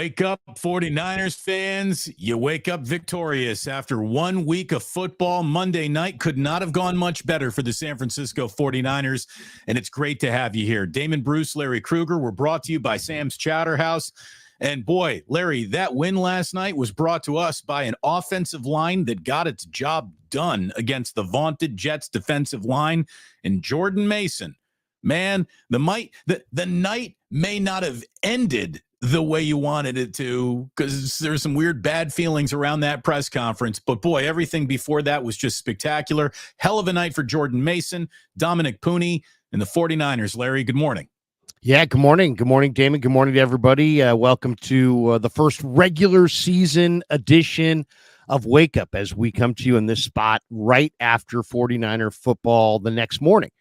Wake up, 49ers fans. You wake up victorious after 1 week of football. Monday night could not have gone much better for the San Francisco 49ers, and it's great to have you here. Damon Bruce, Larry Krueger, we're brought to you by Sam's Chowder House. And boy, Larry, that win last night was brought to us by an offensive line that got its job done against the vaunted Jets defensive line and Jordan Mason. Man, the night may not have ended the way you wanted it to, because there's some weird bad feelings around that press conference. But boy, everything before that was just spectacular. Hell of a night for Jordan Mason, Dominic Purdy, and the 49ers. Larry, good morning. Yeah, good morning. Good morning, Damon. Good morning to everybody. Welcome to the first regular season edition of Wake Up as we come to you in this spot right after 49er football the next morning.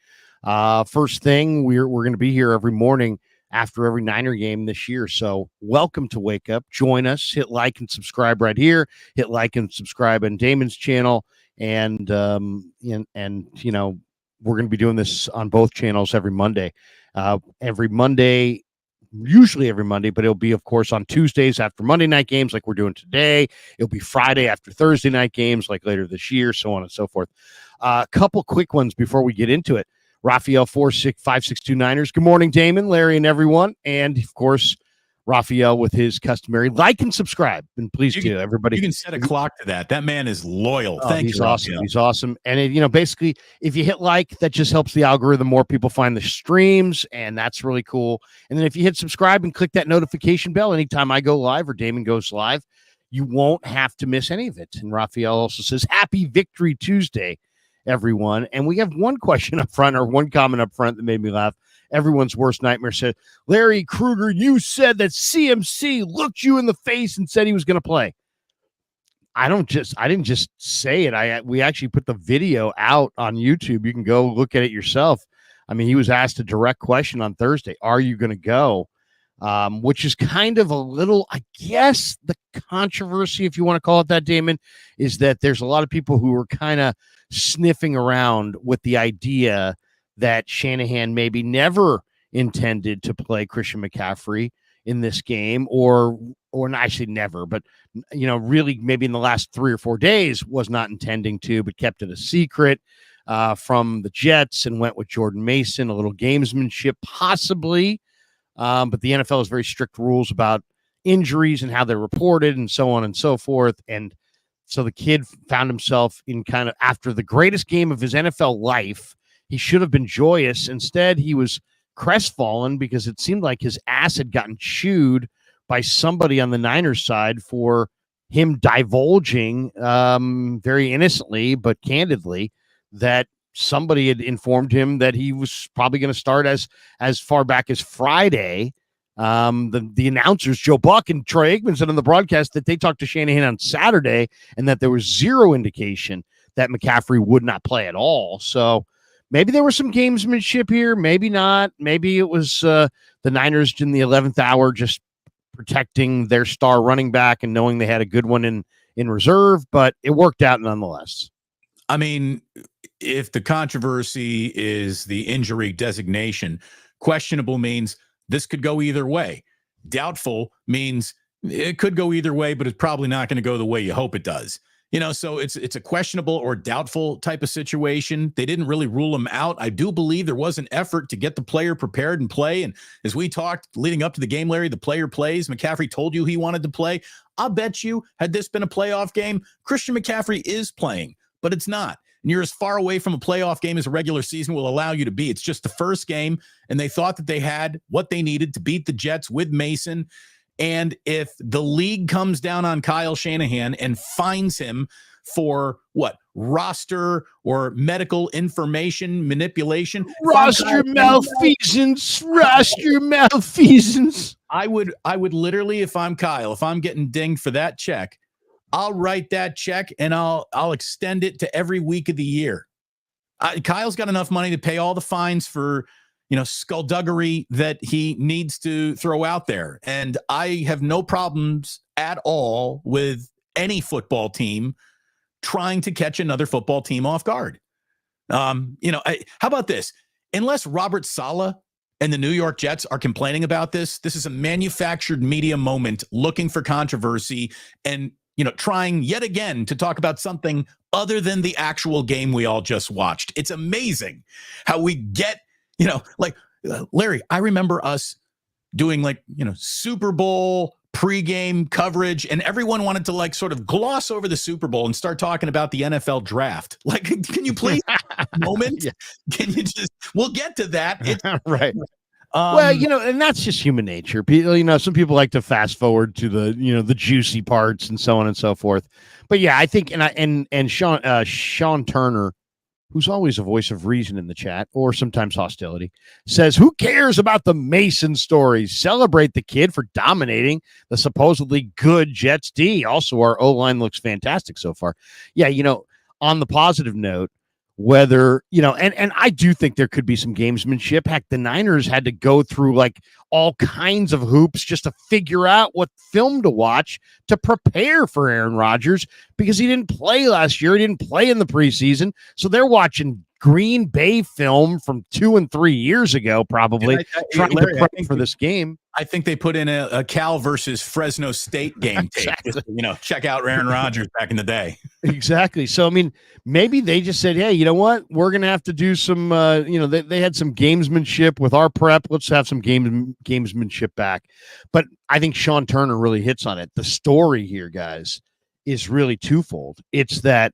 First thing, we're going to be here every morning after every Niner game this year. So welcome to Wake Up. Join us. Hit like and subscribe right here. Hit like and subscribe on Damon's channel. And you know, we're going to be doing this on both channels every Monday. Usually every Monday, but it'll be, of course, on Tuesdays after Monday night games like we're doing today. It'll be Friday after Thursday night games like later this year, so on and so forth. A couple quick ones before we get into it. Raphael 46562 Niners. Good morning, Damon, Larry, and everyone. And, of course, Raphael with his customary like and subscribe. And please do, everybody. You can set a clock to that. That man is loyal. Thank you, He's awesome. He's awesome. And, basically, if you hit like, that just helps the algorithm. More people find the streams, and that's really cool. And then if you hit subscribe and click that notification bell anytime I go live or Damon goes live, you won't have to miss any of it. And Raphael also says, Happy Victory Tuesday, everyone. And we have one question up front, or one comment up front that made me laugh. Everyone's worst nightmare said, Larry Krueger, you said that CMC looked you in the face and said he was going to play. I didn't just say it. We actually put the video out on YouTube. You can go look at it yourself. I mean, he was asked a direct question on Thursday. Are you going to go? Which is kind of a little, I guess, the controversy, if you want to call it that, Damon, is that there's a lot of people who are kind of sniffing around with the idea that Shanahan maybe never intended to play Christian McCaffrey in this game, or not actually never, but really maybe in the last 3 or 4 days was not intending to, but kept it a secret from the Jets and went with Jordan Mason, a little gamesmanship possibly. But the NFL has very strict rules about injuries and how they're reported and so on and so forth. And so the kid found himself in kind of after the greatest game of his NFL life. He should have been joyous. Instead, he was crestfallen because it seemed like his ass had gotten chewed by somebody on the Niners side for him divulging very innocently but candidly that somebody had informed him that he was probably going to start as far back as Friday. The announcers, Joe Buck and Troy Aikman, said on the broadcast that they talked to Shanahan on Saturday and that there was zero indication that McCaffrey would not play at all. So maybe there was some gamesmanship here, maybe not. Maybe it was the Niners in the 11th hour just protecting their star running back and knowing they had a good one in reserve, but it worked out nonetheless. I mean, if the controversy is the injury designation, questionable means this could go either way. Doubtful means it could go either way, but it's probably not going to go the way you hope it does. So it's a questionable or doubtful type of situation. They didn't really rule him out. I do believe there was an effort to get the player prepared and play. And as we talked leading up to the game, Larry, the player plays. McCaffrey told you he wanted to play. I'll bet you, had this been a playoff game, Christian McCaffrey is playing, but it's not. And you're as far away from a playoff game as a regular season will allow you to be. It's just the first game, and they thought that they had what they needed to beat the Jets with Mason. And if the league comes down on Kyle Shanahan and fines him for roster or medical information manipulation, roster malfeasance. I would literally, if I'm Kyle, if I'm getting dinged for that check, I'll write that check and I'll extend it to every week of the year. Kyle's got enough money to pay all the fines for skullduggery that he needs to throw out there. And I have no problems at all with any football team trying to catch another football team off guard. How about this? Unless Robert Saleh and the New York Jets are complaining about this, this is a manufactured media moment looking for controversy and, trying yet again to talk about something other than the actual game we all just watched. It's amazing how we get, Larry, I remember us doing Super Bowl pregame coverage, and everyone wanted to sort of gloss over the Super Bowl and start talking about the NFL draft. Can you please moment? Yeah. Can you we'll get to that. It's right. Well, and that's just human nature. People, some people like to fast forward to the juicy parts and so on and so forth. But yeah, I think, and Sean Turner, who's always a voice of reason in the chat, or sometimes hostility, says, who cares about the Mason stories? Celebrate the kid for dominating the supposedly good Jets D. Also, our O-line looks fantastic so far. Yeah, on the positive note, whether, and I do think there could be some gamesmanship. Heck, the Niners had to go through all kinds of hoops just to figure out what film to watch to prepare for Aaron Rodgers, because he didn't play last year. He didn't play in the preseason. So they're watching Green Bay film from 2 and 3 years ago, probably trying to prep for this game. I think they put in a Cal versus Fresno State game tape. Exactly. Just, check out Aaron Rodgers back in the day. Exactly. So, maybe they just said, hey, you know what? We're going to have to do some, they had some gamesmanship with our prep. Let's have some gamesmanship back. But I think Sean Turner really hits on it. The story here, guys, is really twofold. It's that,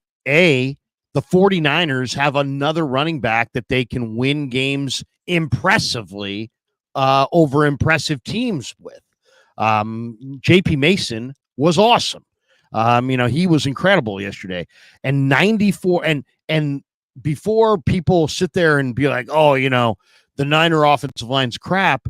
the 49ers have another running back that they can win games impressively over impressive teams with. JP Mason was awesome. He was incredible yesterday, and 94 and before people sit there and be like, oh, the Niner offensive line's crap.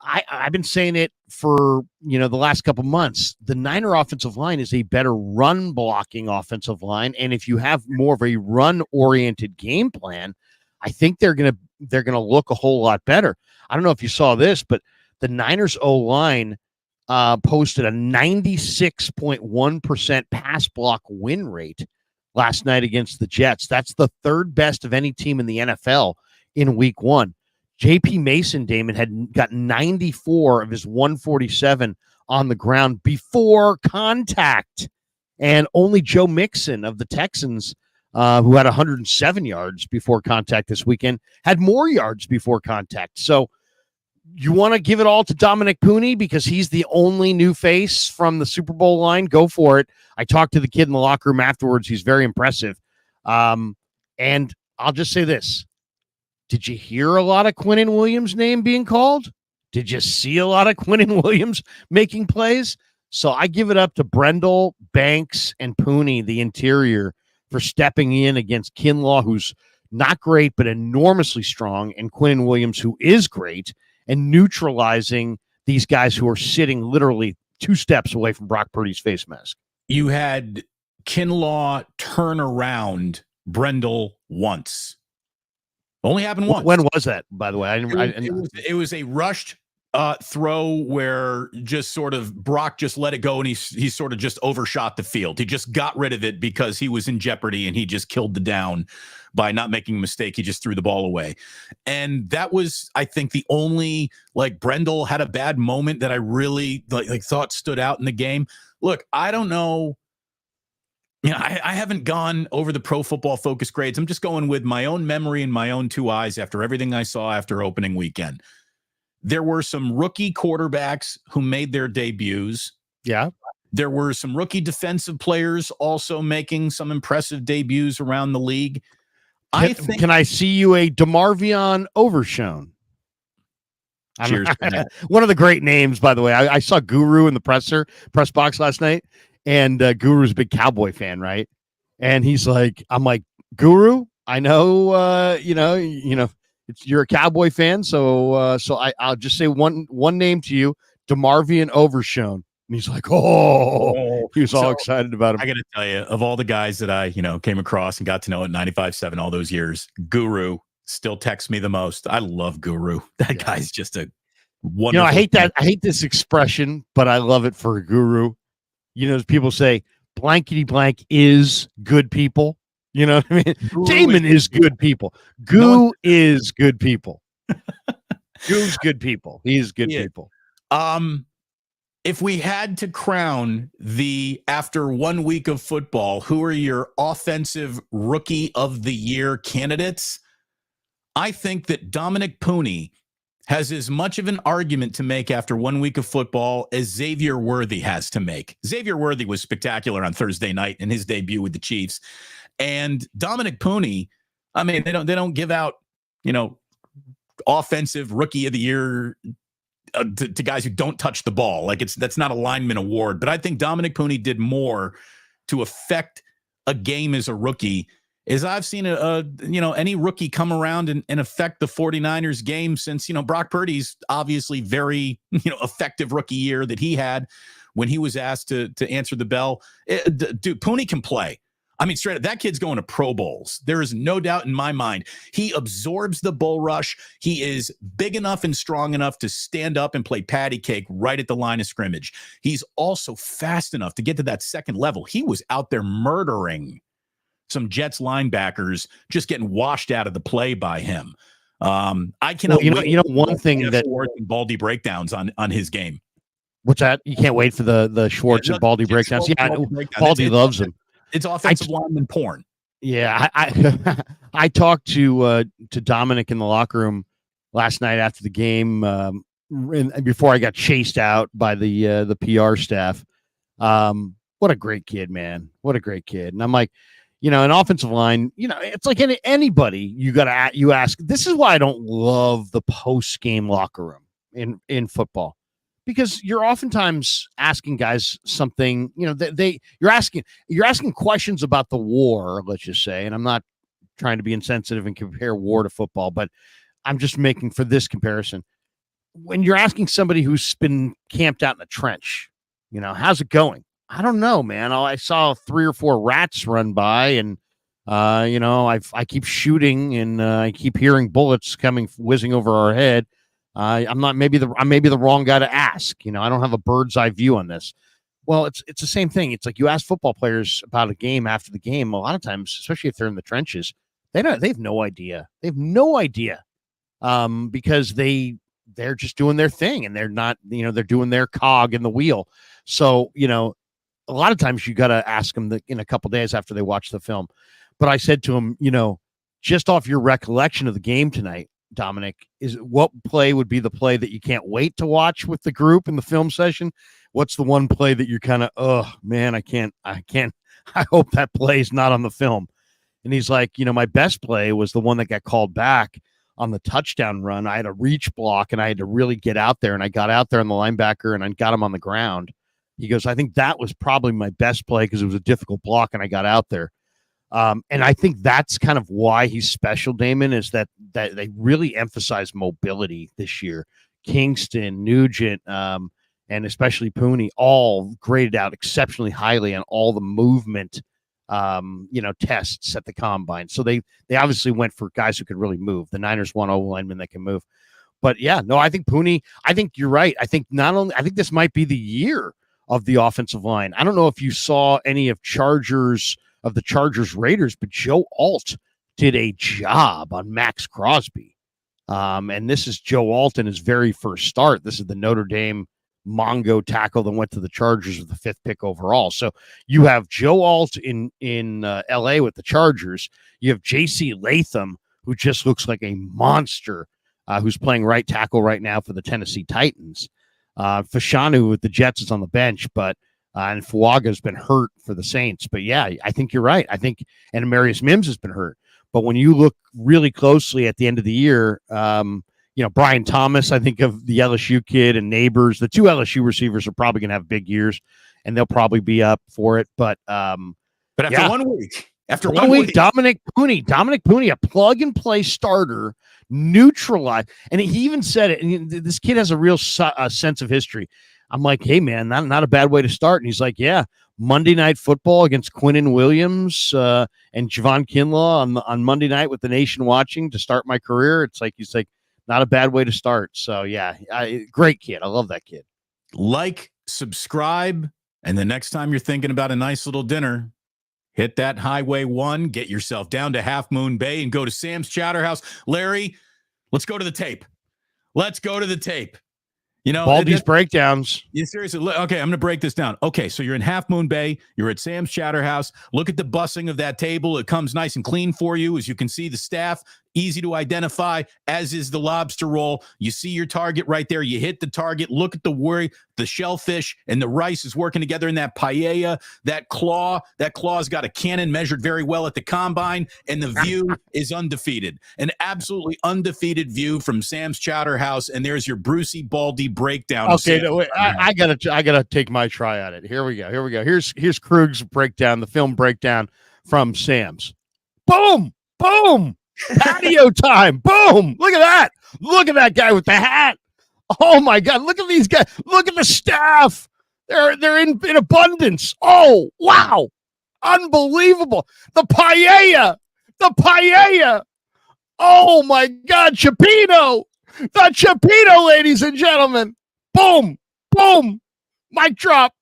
I've been saying it for, the last couple months. The Niner offensive line is a better run blocking offensive line. And if you have more of a run oriented game plan, I think they're going to look a whole lot better. I don't know if you saw this, but the Niners O-line posted a 96.1% pass block win rate last night against the Jets. That's the third best of any team in the NFL in week 1. JP Mason, Damon, had got 94 of his 147 on the ground before contact. And only Joe Mixon of the Texans, who had 107 yards before contact this weekend, had more yards before contact. So you want to give it all to Dominic Purdy because he's the only new face from the Super Bowl line? Go for it. I talked to the kid in the locker room afterwards. He's very impressive. And I'll just say this. Did you hear a lot of Quinnen Williams' name being called? Did you see a lot of Quinnen Williams making plays? So I give it up to Brendel, Banks, and Purdy, the interior, for stepping in against Kinlaw, who's not great, but enormously strong, and Quinnen Williams, who is great, and neutralizing these guys who are sitting literally 2 steps away from Brock Purdy's face mask. You had Kinlaw turn around Brendel once. Only happened once. When was that, by the way? It was a rushed throw where just sort of Brock just let it go, and he sort of just overshot the field. He just got rid of it because he was in jeopardy, and he just killed the down by not making a mistake. He just threw the ball away. And that was, I think, the only, Brendel had a bad moment that I really thought stood out in the game. Look, I don't know. I haven't gone over the Pro Football Focus grades. I'm just going with my own memory and my own 2 eyes after everything I saw after opening weekend. There were some rookie quarterbacks who made their debuts. Yeah. There were some rookie defensive players also making some impressive debuts around the league. Can I see you a DeMarvion Overshown? Cheers. One of the great names, by the way. I saw Guru in the press box last night. And Guru's a big Cowboy fan, right? And he's like, I'm like, Guru, I know, you're a Cowboy fan, so I'll just say one name to you, DeMarvion Overshown. And he's like, he was all excited about him. I got to tell you, of all the guys that I, came across and got to know at 95.7 all those years, Guru still texts me the most. I love Guru. That guy's just a wonderful. I hate this expression, but I love it for Guru. People say blankety blank is good people. You know what I mean? Damon is good people. Goo is good people. Who's good people? He's good Yeah. people. If we had to crown after 1 week of football, who are your offensive rookie of the year candidates? I think that Dominic Puni has as much of an argument to make after 1 week of football as Xavier Worthy has to make. Xavier Worthy was spectacular on Thursday night in his debut with the Chiefs. And Dominic Puni, I mean, they don't give out, offensive rookie of the year to guys who don't touch the ball. Like that's not a lineman award, but I think Dominic Puni did more to affect a game as a rookie as I've seen any rookie come around and affect the 49ers game since, Brock Purdy's obviously very, effective rookie year that he had when he was asked to answer the bell. Dude, Puni can play. I mean, straight up, that kid's going to Pro Bowls. There is no doubt in my mind. He absorbs the bull rush. He is big enough and strong enough to stand up and play patty cake right at the line of scrimmage. He's also fast enough to get to that second level. He was out there murdering some Jets linebackers, just getting washed out of the play by him. I cannot wait. One thing that Baldy breakdowns on his game. What's that? You can't wait for the Schwartz and Baldy breakdowns. Yeah, Baldy loves him. It's offensive lineman porn. Yeah, I talked to Dominic in the locker room last night after the game, before I got chased out by the PR staff. What a great kid, man! What a great kid. And I'm like, an offensive line, it's like anybody you ask. This is why I don't love the post game locker room in football. Because you're oftentimes asking guys something, you're asking questions about the war, let's just say, and I'm not trying to be insensitive and compare war to football, but I'm just making for this comparison. When you're asking somebody who's been camped out in a trench, how's it going? I don't know, man. I saw 3 or 4 rats run by, and I keep shooting, and I keep hearing bullets coming whizzing over our head. I'm maybe the wrong guy to ask. I don't have a bird's eye view on this. Well, it's the same thing. It's like you ask football players about a game after the game. A lot of times, especially if they're in the trenches, they have no idea. They have no idea, because they're just doing their thing, and they're not, they're doing their cog in the wheel. So, a lot of times you got to ask them in a couple days after they watch the film. But I said to him, just off your recollection of the game tonight, Dominic, is what play would be the play that you can't wait to watch with the group in the film session? What's the one play that you're kind of, oh man, I can't, I hope that play is not on the film. And he's like, my best play was the one that got called back on the touchdown run. I had a reach block and I had to really get out there, and I got out there on the linebacker and I got him on the ground. He goes, I think that was probably my best play because it was a difficult block and I got out there. And I think that's kind of why he's special, Damon, is that they really emphasize mobility this year. Kingston, Nugent, and especially Puni all graded out exceptionally highly on all the movement, tests at the combine. So they obviously went for guys who could really move. The Niners want O linemen that can move. But yeah, no, I think Puni, I think you're right. I think this might be the year of the offensive line. I don't know if you saw any of the Chargers Raiders, but Joe Alt did a job on Max Crosby. And this is Joe Alt in his very first start. This is the Notre Dame Mongo tackle that went to the Chargers with the 5th pick overall. So you have Joe Alt in LA with the Chargers. You have JC Latham, who just looks like a monster, who's playing right tackle right now for the Tennessee Titans. Fashanu with the Jets is on the bench, but and Fuaga's been hurt for the Saints. But yeah, I think you're right. I think, and Amarius Mims has been hurt. But when you look really closely at the end of the year, Brian Thomas, I think of the LSU kid, and Neighbors, the 2 LSU receivers are probably going to have big years, and they'll probably be up for it. But after 1 week, Dominic Puni, a plug and play starter, neutralized. And he even said it. And this kid has a real sense of history. I'm like, hey man, not a bad way to start. And he's like, yeah, Monday Night Football against Quinnen Williams and Javon Kinlaw on Monday night with the nation watching to start my career. He's like, not a bad way to start. So yeah, great kid. I love that kid. Like, subscribe, and the next time you're thinking about a nice little dinner, hit that Highway 1, get yourself down to Half Moon Bay, and go to Sam's Chowder House. Larry, let's go to the tape. Let's go to the tape. You know, Baldy's breakdowns. you seriously, okay, I'm going to break this down. Okay, so you're in Half Moon Bay. You're at Sam's Chowder House. Look at the bussing of that table. It comes nice and clean for you. As you can see, the staff, easy to identify, as is the lobster roll. You see your target right there. You hit the target. Look at the shellfish and the rice is working together in that paella. That claw's got a cannon, measured very well at the combine, and the view is undefeated. An absolutely undefeated view from Sam's Chowder House, and there's your Brucey Baldy breakdown. Okay, no, wait, I gotta take my try at it. Here we go. Here's Krueger's breakdown, the film breakdown from Sam's. Boom, boom, patio time. Boom. Look at that. Look at that guy with the hat. Oh my God. Look at these guys. Look at the staff. They're in abundance. Oh, wow. Unbelievable. The paella. Oh my God. Chipino. The Chipino, ladies and gentlemen. Boom, boom, mic drop.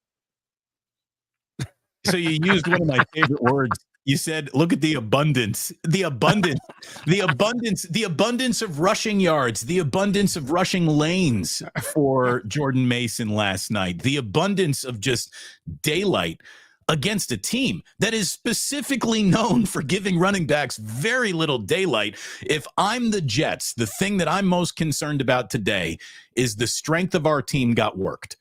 So you used one of my favorite words. You said, look at the abundance of rushing yards, the abundance of rushing lanes for Jordan Mason last night, the abundance of just daylight against a team that is specifically known for giving running backs very little daylight. If I'm the Jets, the thing that I'm most concerned about today is the strength of our team got worked.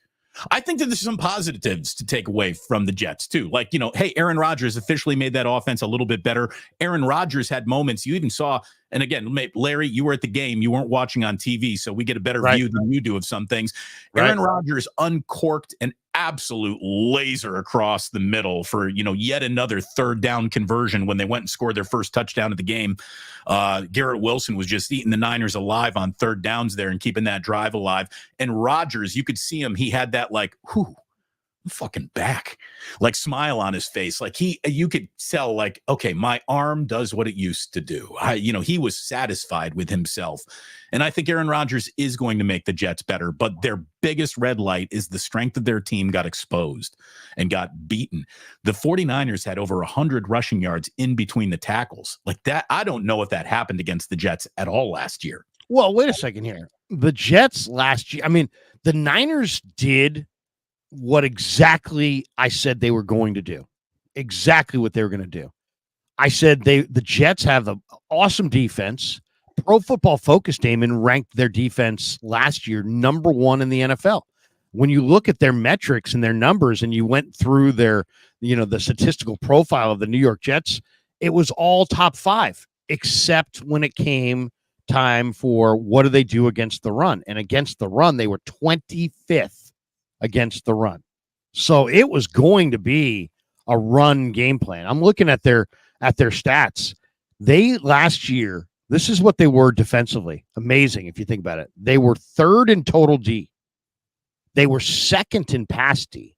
I think that there's some positives to take away from the Jets, too. Like, hey, Aaron Rodgers officially made that offense a little bit better. Aaron Rodgers had moments you even saw. And again, Larry, you were at the game. You weren't watching on TV, so we get a better view than you do of some things. Aaron Rodgers uncorked an absolute laser across the middle for, yet another third down conversion when they went and scored their first touchdown of the game. Garrett Wilson was just eating the Niners alive on third downs there and keeping that drive alive. And Rodgers, you could see him. He had that I'm fucking back, smile on his face. You could tell okay, my arm does what it used to do. He was satisfied with himself. And I think Aaron Rodgers is going to make the Jets better, but their biggest red light is the strength of their team got exposed and got beaten. The 49ers had over 100 rushing yards in between the tackles like that. I don't know if that happened against the Jets at all last year. Well, wait a second here. The Jets last year, the Niners did what exactly I said they were going to do. Exactly what they were going to do. I said the Jets have the awesome defense. Pro Football Focus, Damon, ranked their defense last year number 1 in the NFL. When you look at their metrics and their numbers and you went through their, the statistical profile of the New York Jets, it was all top 5, except when it came time for what do they do against the run. And against the run, they were 25th against the run. So it was going to be a run game plan. I'm looking at their stats. They last year, this is what they were defensively. Amazing if you think about it. They were 3rd in total D. They were 2nd in pass D.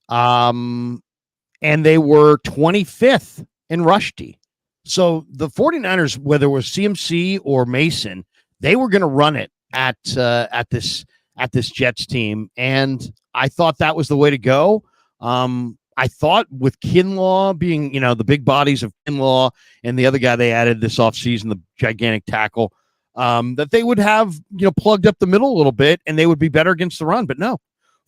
And they were 25th in rush D. So the 49ers, whether it was CMC or Mason, they were going to run it at this Jets team. And I thought that was the way to go. I thought with Kinlaw being, the big bodies of Kinlaw and the other guy they added this offseason, the gigantic tackle, that they would have, plugged up the middle a little bit and they would be better against the run. But no,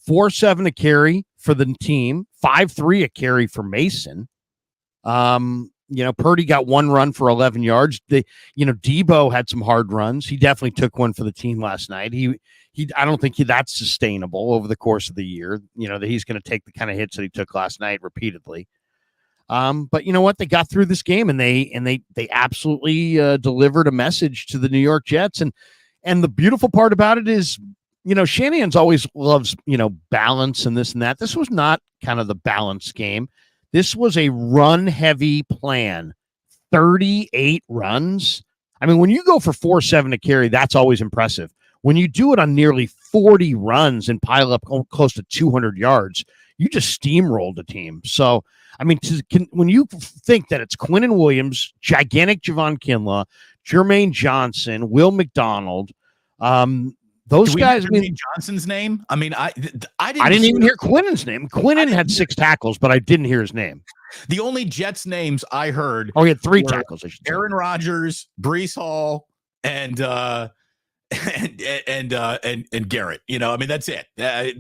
4.7 a carry for the team, 5.3 a carry for Mason. Purdy got 1 run for 11 yards. Debo had some hard runs. He definitely took one for the team last night. I don't think that's sustainable over the course of the year, that he's going to take the kind of hits that he took last night repeatedly. But you know what? They got through this game and they absolutely delivered a message to the New York Jets. And the beautiful part about it is, Shanahan's always loves, balance and this and that. This was not kind of the balanced game. This was a run-heavy plan, 38 runs. When you go for 4.7 a carry, that's always impressive. When you do it on nearly 40 runs and pile up close to 200 yards, you just steamrolled the team. So, when you think that it's Quinnen Williams, gigantic Javon Kinlaw, Jermaine Johnson, Will McDonald, those guys. Johnson's name. I didn't even hear Quinnen's name. Quinnen had 6 tackles, but I didn't hear his name. The only Jets names I heard. Oh, he had 3 tackles. Aaron Rodgers, Breece Hall, and and Garrett. You know, I mean, that's it. The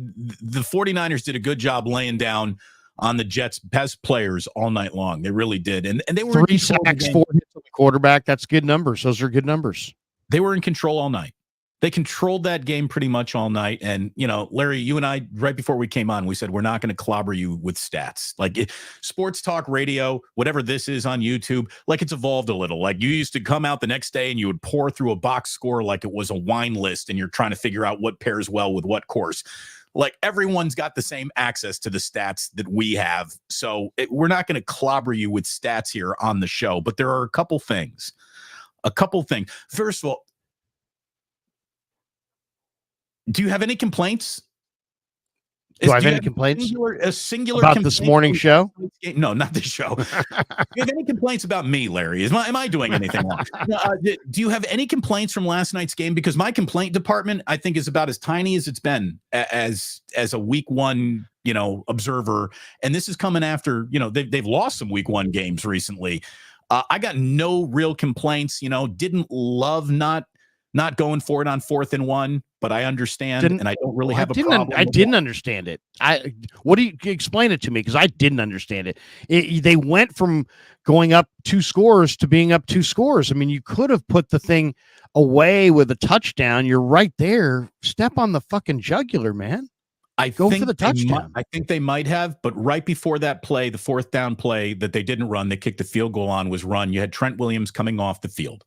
49ers did a good job laying down on the Jets' best players all night long. They really did. And they were 3 sacks, 4 hits on the quarterback. That's good numbers. Those are good numbers. They were in control all night. They controlled that game pretty much all night. And, you know, Larry, you and I, right before we came on, we said, we're not going to clobber you with stats. Like sports talk radio, whatever this is on YouTube, like it's evolved a little. Like you used to come out the next day and you would pour through a box score like it was a wine list and you're trying to figure out what pairs well with what course. Like everyone's got the same access to the stats that we have. So we're not going to clobber you with stats here on the show, but there are a couple things. First of all, do you have any complaints? Do I have any complaints? A singular about this morning show? No, not this show. Do you have any complaints about me, Larry? Am I doing anything wrong? Do you have any complaints from last night's game? Because my complaint department, I think, is about as tiny as it's been as a week one, you know, observer. And this is coming after, you know, they've lost some week one games recently. I got no real complaints. You know, didn't love not going for it on 4th and 1, but I understand, and I don't really have a problem. I didn't understand it. What do you explain it to me? Because I didn't understand it. They went from going up 2 scores to being up 2 scores. I mean, you could have put the thing away with a touchdown. You're right there. Step on the fucking jugular, man. Go for the touchdown. I think they might have, but right before that play, the 4th down play that they didn't run, they kicked the field goal on was run. You had Trent Williams coming off the field.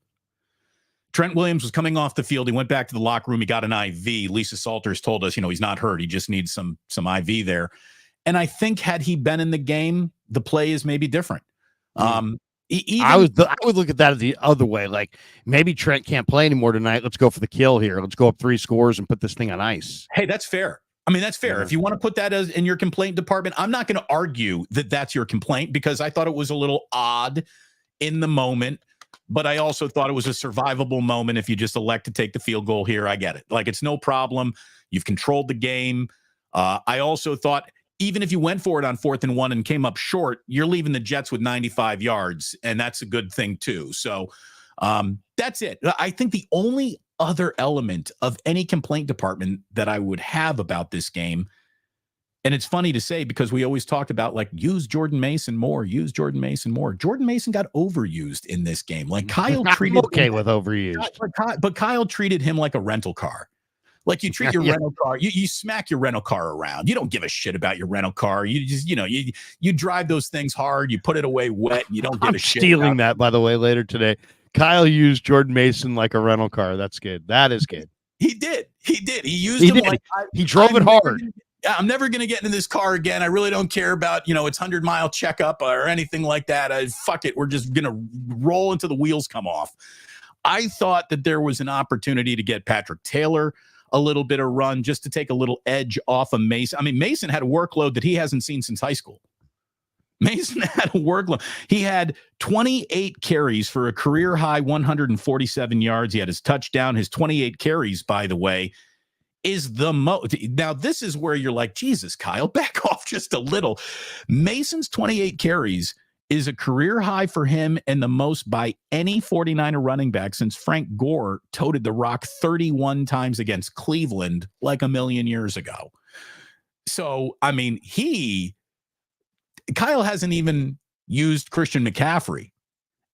Trent Williams was coming off the field. He went back to the locker room. He got an IV. Lisa Salters told us, you know, he's not hurt. He just needs some IV there. And I think had he been in the game, the play is maybe different. I would look at that the other way. Like maybe Trent can't play anymore tonight. Let's go for the kill here. Let's go up 3 scores and put this thing on ice. Hey, that's fair. I mean, that's fair. Yeah. If you want to put that as in your complaint department, I'm not going to argue that that's your complaint because I thought it was a little odd in the moment. But I also thought it was a survivable moment if you just elect to take the field goal here. I get it. Like, it's no problem. You've controlled the game. I also thought even if you went for it on 4th and 1 and came up short, you're leaving the Jets with 95 yards, and that's a good thing too. So that's it. I think the only other element of any complaint department that I would have about this game, and it's funny to say because we always talked about like use Jordan Mason more. Jordan Mason got overused in this game. Like Kyle treated him, with overused, but Kyle treated him like a rental car. Like you treat your rental car, you smack your rental car around. You don't give a shit about your rental car. You just, you know, you drive those things hard. You put it away wet. And you don't give a shit. Stealing that, by the way, later today. Kyle used Jordan Mason like a rental car. That's good. That is good. He did. He used him like he drove it hard. I'm never going to get into this car again. I really don't care about, you know, its 100-mile checkup or anything like that. Fuck it. We're just going to roll until the wheels come off. I thought that there was an opportunity to get Patrick Taylor a little bit of run just to take a little edge off of Mason. I mean, Mason had a workload that he hasn't seen since high school. Mason had a workload. He had 28 carries for a career high 147 yards. He had his touchdown. His 28 carries, by the way, is the most. Now, this is where you're like, Jesus, Kyle, back off just a little. Mason's 28 carries is a career high for him and the most by any 49er running back since Frank Gore toted the rock 31 times against Cleveland like a million years ago. So, I mean, Kyle hasn't even used Christian McCaffrey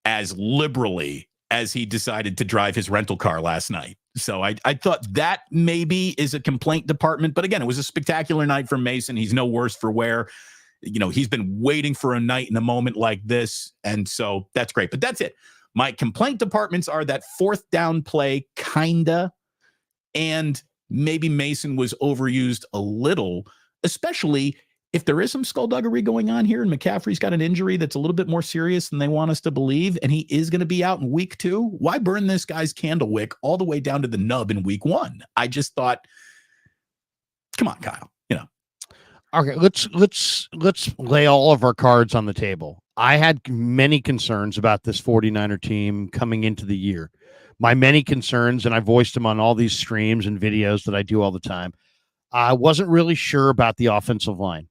as liberally as he decided to drive his rental car last night. So I thought that maybe is a complaint department. But again, it was a spectacular night for Mason. He's no worse for wear. You know, he's been waiting for a night in a moment like this. And so that's great. But that's it. My complaint departments are that 4th down play, kinda, and maybe Mason was overused a little, especially if there is some skullduggery going on here and McCaffrey's got an injury that's a little bit more serious than they want us to believe, and he is going to be out in week 2, why burn this guy's candle wick all the way down to the nub in week 1? I just thought, come on, Kyle, you know. Okay, let's lay all of our cards on the table. I had many concerns about this 49er team coming into the year. My many concerns, and I voiced them on all these streams and videos that I do all the time. I wasn't really sure about the offensive line.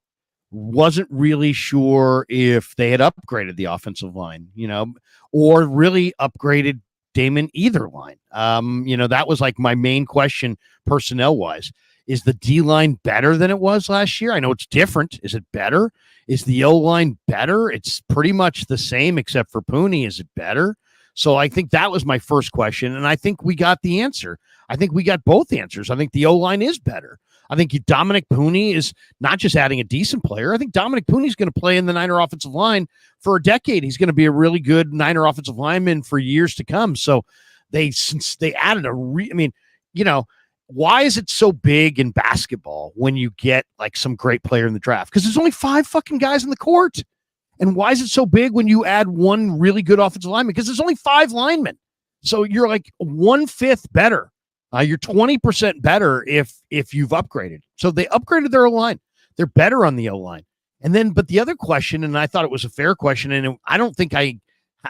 Wasn't really sure if they had upgraded the offensive line, you know, or really upgraded Damon either line. That was like my main question personnel wise. Is the D line better than it was last year? I know it's different. Is it better? Is the O line better? It's pretty much the same except for Purdy. Is it better? So I think that was my first question, and I think we got the answer. I think we got both answers. I think the O line is better. I think Dominic Purdy is not just adding a decent player. I think Dominic Purdy is going to play in the Niner offensive line for a decade. He's going to be a really good Niner offensive lineman for years to come. So since they added why is it so big in basketball when you get like some great player in the draft? Because there's only 5 fucking guys in the court. And why is it so big when you add one really good offensive lineman? Because there's only 5 linemen. So you're like 1/5 better. You're 20% better if you've upgraded. So they upgraded their O-line. They're better on the O-line. But the other question, and I thought it was a fair question, and I don't think I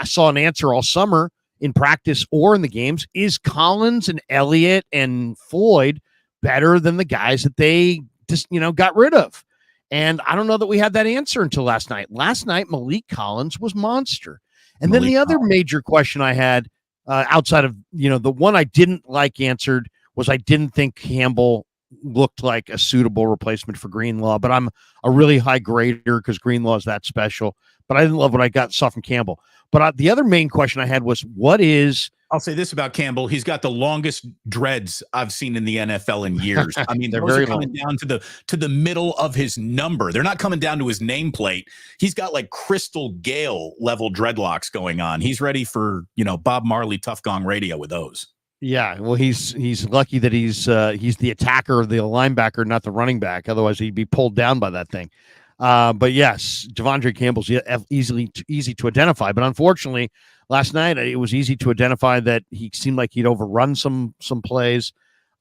saw an answer all summer in practice or in the games, is Collins and Elliott and Floyd better than the guys that they just, got rid of? And I don't know that we had that answer until last night. Last night, Malik Collins was monster. And then the other major question I had outside of, the one I didn't like answered was I didn't think Campbell looked like a suitable replacement for Greenlaw, but I'm a really high grader because Greenlaw is that special. But I didn't love what I saw from Campbell. But the other main question I had was, I'll say this about Campbell. He's got the longest dreads I've seen in the NFL in years. I mean, they're those very are coming down to the middle of his number. They're not coming down to his nameplate. He's got like Crystal Gale level dreadlocks going on. He's ready for, Bob Marley Tough Gong Radio with those. Yeah, well, he's lucky that he's the attacker, the linebacker, not the running back. Otherwise, he'd be pulled down by that thing. But yes, Devondre Campbell's easy to identify. But unfortunately, last night it was easy to identify that he seemed like he'd overrun some plays,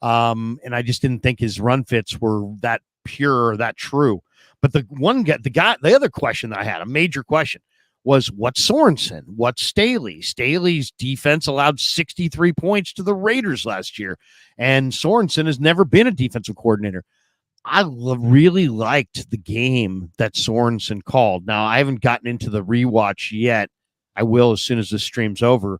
and I just didn't think his run fits were that pure or that true. But the other question that I had, a major question, was what's Sorensen? What's Staley? Staley's defense allowed 63 points to the Raiders last year, and Sorensen has never been a defensive coordinator. I really liked the game that Sorensen called. Now, I haven't gotten into the rewatch yet. I will as soon as this stream's over.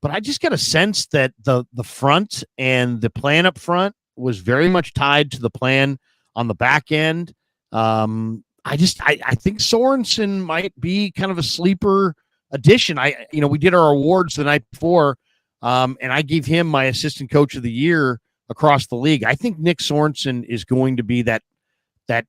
But I just got a sense that the front and the plan up front was very much tied to the plan on the back end. I think Sorensen might be kind of a sleeper addition. We did our awards the night before, and I gave him my assistant coach of the year across the league. I think Nick Sorensen is going to be that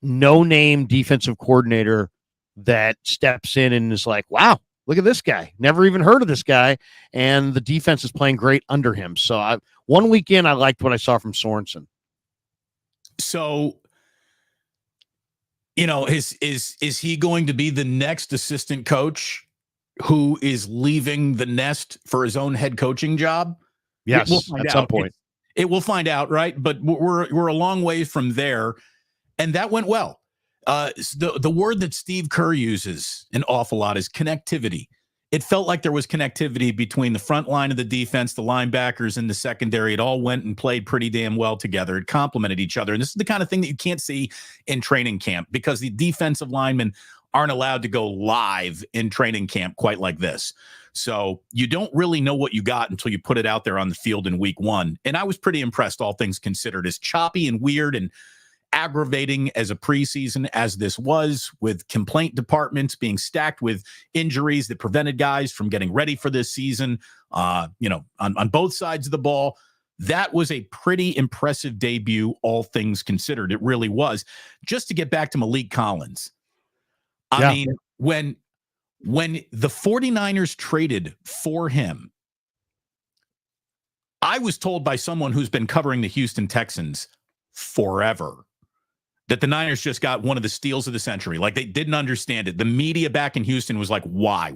no-name defensive coordinator that steps in and is like, wow, look at this guy. Never even heard of this guy. And the defense is playing great under him. So one weekend, I liked what I saw from Sorensen. So, is he going to be the next assistant coach who is leaving the nest for his own head coaching job? Yes, at some point. We'll find out, right? But we're a long way from there, and that went well. The word that Steve Kerr uses an awful lot is connectivity. It felt like there was connectivity between the front line of the defense, the linebackers, and the secondary. It all went and played pretty damn well together. It complemented each other, and this is the kind of thing that you can't see in training camp because the defensive linemen aren't allowed to go live in training camp quite like this. So you don't really know what you got until you put it out there on the field in week 1. And I was pretty impressed, all things considered. As choppy and weird and aggravating as a preseason as this was, with complaint departments being stacked with injuries that prevented guys from getting ready for this season, on both sides of the ball, that was a pretty impressive debut, all things considered. It really was. Just to get back to Malik Collins. I mean, when the 49ers traded for him, I was told by someone who's been covering the Houston Texans forever that the Niners just got one of the steals of the century. Like, they didn't understand it. The media back in Houston was like, why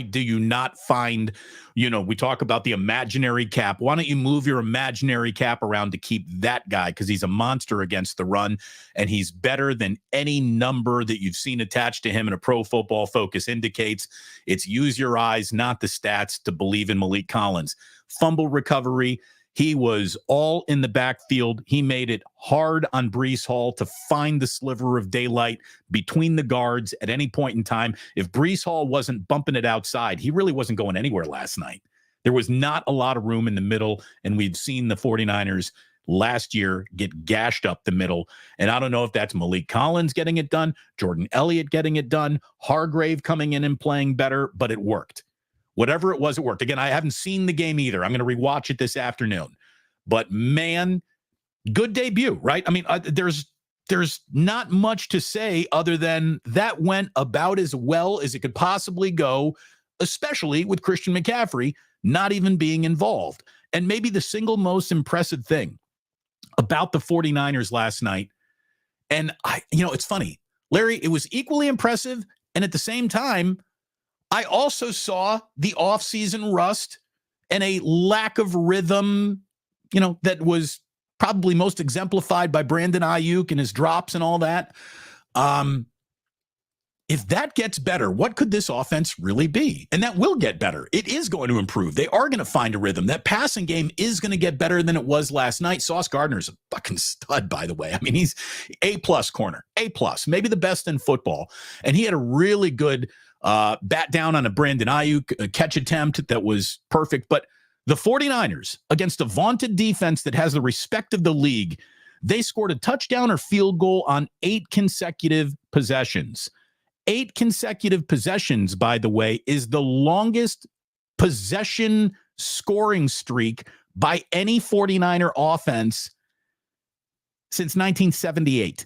do you not find, we talk about the imaginary cap. Why don't you move your imaginary cap around to keep that guy? Because he's a monster against the run, and he's better than any number that you've seen attached to him in a Pro Football Focus indicates. It's use your eyes, not the stats, to believe in Malik Collins. Fumble recovery. He was all in the backfield. He made it hard on Breece Hall to find the sliver of daylight between the guards at any point in time. If Breece Hall wasn't bumping it outside, he really wasn't going anywhere last night. There was not a lot of room in the middle, and we've seen the 49ers last year get gashed up the middle. And I don't know if that's Malik Collins getting it done, Jordan Elliott getting it done, Hargrave coming in and playing better, but it worked. Whatever it was, it worked. Again, I haven't seen the game either. I'm going to rewatch it this afternoon. But man, good debut, right? I mean, there's not much to say other than that went about as well as it could possibly go, especially with Christian McCaffrey not even being involved. And maybe the single most impressive thing about the 49ers last night, and it's funny, Larry, it was equally impressive. And at the same time, I also saw the offseason rust and a lack of rhythm, that was probably most exemplified by Brandon Ayuk and his drops and all that. If that gets better, what could this offense really be? And that will get better. It is going to improve. They are going to find a rhythm. That passing game is going to get better than it was last night. Sauce Gardner's a fucking stud, by the way. I mean, he's A-plus corner, A-plus, maybe the best in football. And he had a really good bat down on a Brandon Ayuk catch attempt that was perfect. But the 49ers, against a vaunted defense that has the respect of the league, they scored a touchdown or field goal on 8 consecutive possessions. 8 consecutive possessions, by the way, is the longest possession scoring streak by any 49er offense since 1978.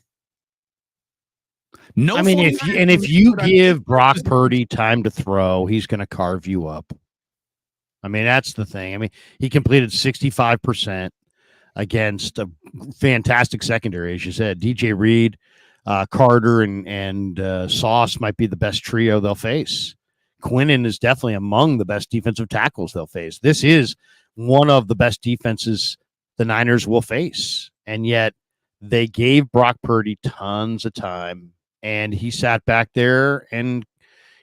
No, I mean, if you give Brock Purdy time to throw, he's going to carve you up. I mean, that's the thing. I mean, he completed 65% against a fantastic secondary, as you said. DJ Reed, Carter, and Sauce might be the best trio they'll face. Quinnen is definitely among the best defensive tackles they'll face. This is one of the best defenses the Niners will face. And yet they gave Brock Purdy tons of time, and he sat back there and,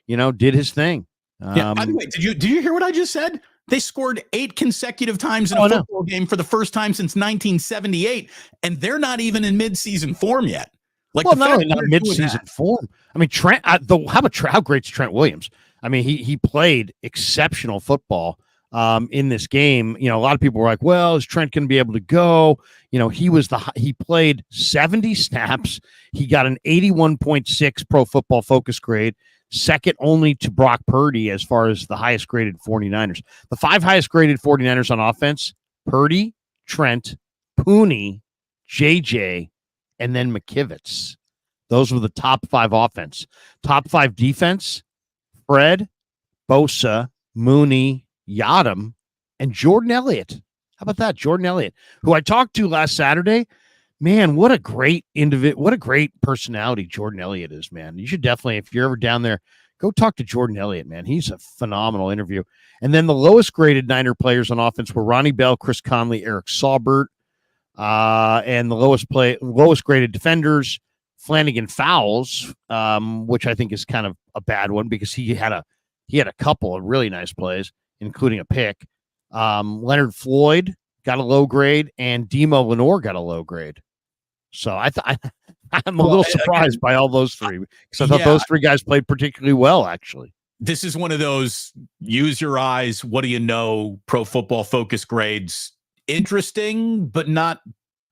did his thing. Yeah, by the way, did you hear what I just said? They scored 8 consecutive times in a football game for the first time since 1978, and they're not even in midseason form yet. Not midseason form. I mean, Trent. How great's Trent Williams? I mean, he played exceptional football in this game. A lot of people were like, "Well, is Trent going to be able to go?" He played 70 snaps. He got an 81.6 Pro Football Focus grade, second only to Brock Purdy as far as the highest graded 49ers. The 5 highest graded 49ers on offense: Purdy, Trent, Pooney, JJ, and then McKivitz. Those were the top 5 offense. Top 5 defense: Fred, Bosa, Mooney, Yadam, and Jordan Elliott. How about that? Jordan Elliott, who I talked to last Saturday. Man, what a great what a great personality Jordan Elliott is, man. You should definitely, if you're ever down there, go talk to Jordan Elliott, man. He's a phenomenal interview. And then the lowest graded Niner players on offense were Ronnie Bell, Chris Conley, Eric Saubert. And the lowest graded defenders, Flanagan Fowles, which I think is kind of a bad one because he had a couple of really nice plays, including a pick. Leonard Floyd got a low grade, and Demo Lenore got a low grade. So I'm a little surprised by all those 3 because I thought those 3 guys played particularly well, actually. This is one of those use your eyes, what do you know, Pro Football Focus grades. Interesting, but not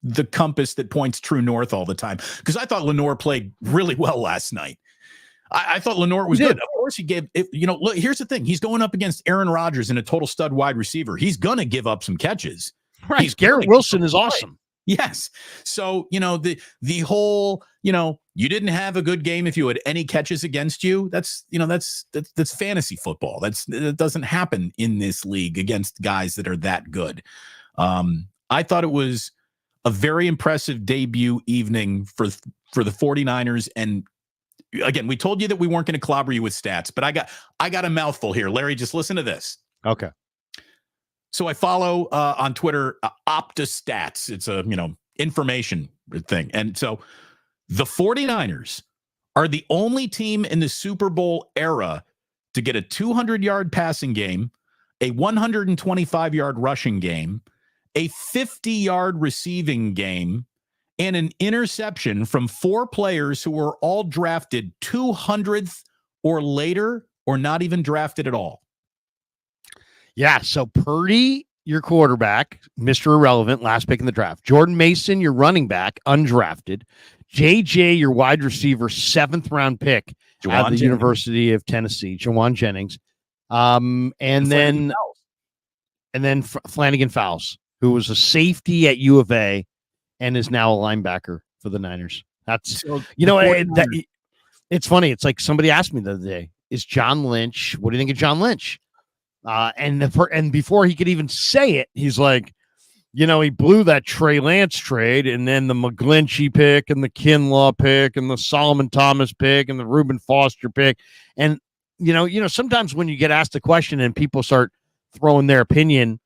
the compass that points true north all the time. Because I thought Lenore played really well last night. I thought Lenore was good. Of course, he gave it. Look, here's the thing: he's going up against Aaron Rodgers and a total stud wide receiver. He's gonna give up some catches. Right. Garrett Wilson is awesome. Yes. So the whole you didn't have a good game if you had any catches against you. That's fantasy football. That doesn't happen in this league against guys that are that good. I thought it was a very impressive debut evening for the 49ers. And again, we told you that we weren't going to clobber you with stats, but I got a mouthful here. Larry, just listen to this. Okay. So I follow on Twitter OptaStats. It's a information thing. And so the 49ers are the only team in the Super Bowl era to get a 200-yard passing game, a 125-yard rushing game, a 50-yard receiving game, and an interception from 4 players who were all drafted 200th or later or not even drafted at all. Yeah. So Purdy, your quarterback, Mr. Irrelevant, last pick in the draft. Jordan Mason, your running back, undrafted. JJ, your wide receiver, 7th round pick out of the University of Tennessee, Jawan Jennings. And then Flanagan Fowles, who was a safety at U of A and is now a linebacker for the Niners. That's, it's funny. It's like somebody asked me the other day, is John Lynch, what do you think of John Lynch? And before he could even say it, he's like, he blew that Trey Lance trade, and then the McGlinchey pick, and the Kinlaw pick, and the Solomon Thomas pick, and the Reuben Foster pick. And sometimes when you get asked a question and people start throwing their opinion,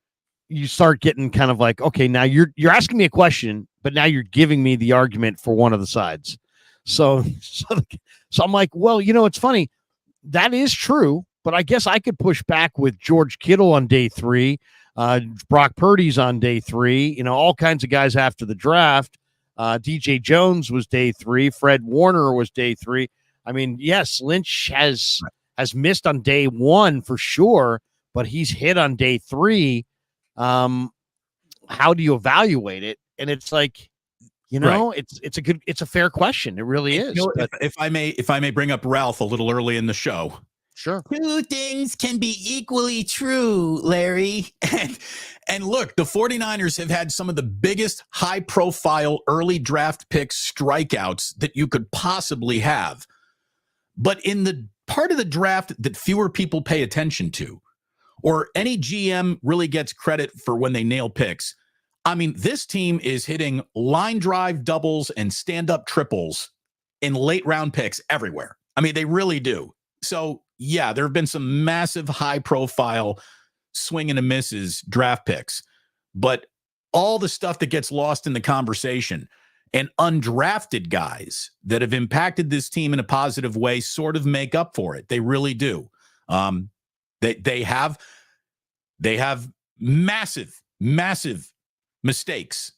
you start getting kind of like, okay, now you're asking me a question, but now you're giving me the argument for one of the sides. So I'm like, well, it's funny. That is true, but I guess I could push back with George Kittle on day 3. Brock Purdy's on day 3, all kinds of guys after the draft. DJ Jones was day 3. Fred Warner was day 3. I mean, yes, Lynch has missed on day 1 for sure, but he's hit on day 3. How do you evaluate it? And it's like, it's a fair question. It really is. If I may bring up Ralph a little early in the show. Sure. 2 things can be equally true, Larry. And look, the 49ers have had some of the biggest high-profile early draft pick strikeouts that you could possibly have. But in the part of the draft that fewer people pay attention to, or any GM really gets credit for when they nail picks, I mean, this team is hitting line drive doubles and stand-up triples in late-round picks everywhere. I mean, they really do. So, yeah, there have been some massive high-profile swing and a misses draft picks, but all the stuff that gets lost in the conversation and undrafted guys that have impacted this team in a positive way sort of make up for it. They really do. They have massive mistakes,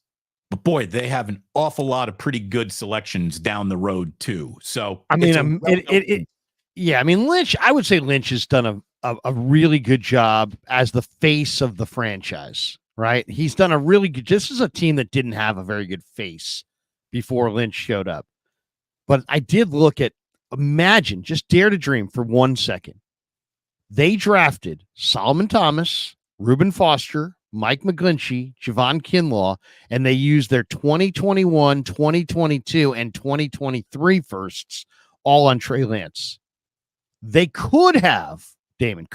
but boy, they have an awful lot of pretty good selections down the road too. So I mean, Lynch, I would say Lynch has done a really good job as the face of the franchise, right? He's done a really good, this is a team that didn't have a very good face before Lynch showed up. But I did look at, imagine, just dare to dream for 1 second. They drafted Solomon Thomas, Reuben Foster, Mike McGlinchey, Javon Kinlaw, and they used their 2021, 2022, and 2023 firsts all on Trey Lance. They could have, Damon,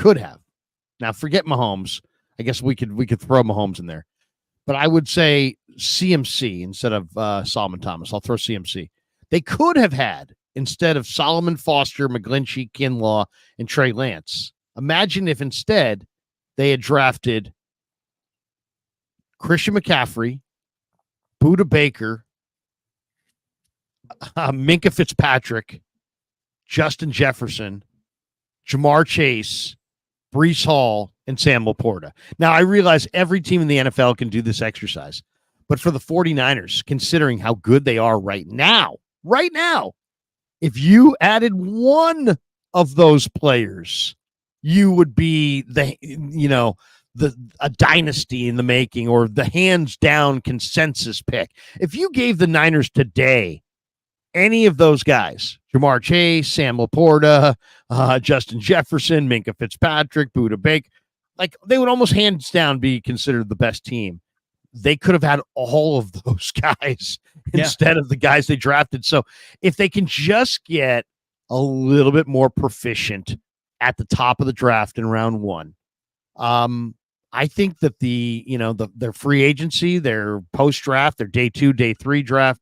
Now forget Mahomes. I guess we could throw Mahomes in there. But I would say CMC instead of Solomon Thomas. I'll throw CMC. They could have had, instead of Solomon Foster, McGlinchey, Kinlaw, and Trey Lance. Imagine if instead they had drafted Christian McCaffrey, Budda Baker, Minka Fitzpatrick, Justin Jefferson, Jamar Chase, Breece Hall, and Sam Laporta. Now, I realize every team in the NFL can do this exercise, but for the 49ers, considering how good they are right now, if you added one of those players, you would be a dynasty in the making, or the hands down consensus pick. If you gave the Niners today any of those guys, Jamar Chase, Sam Laporta, Justin Jefferson, Minka Fitzpatrick, Budda Baker, like, they would almost hands down be considered the best team. They could have had all of those guys instead of the guys they drafted. So if they can just get a little bit more proficient at the top of the draft in round 1, I think that their free agency, their post draft, their day 2, day 3 draft,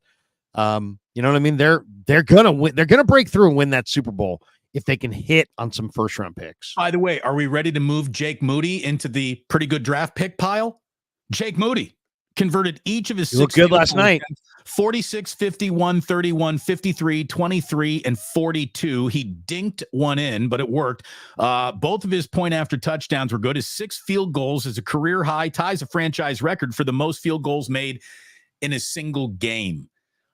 you know what I mean? They're gonna win. They're gonna break through and win that Super Bowl if they can hit on some first round picks. By the way, are we ready to move Jake Moody into the pretty good draft pick pile? Jake Moody converted each of his 6 good last night. 46, 51, 31, 53, 23, and 42. He dinked one in, but it worked. Both of his point after touchdowns were good. His 6 field goals is a career high, ties a franchise record for the most field goals made in a single game.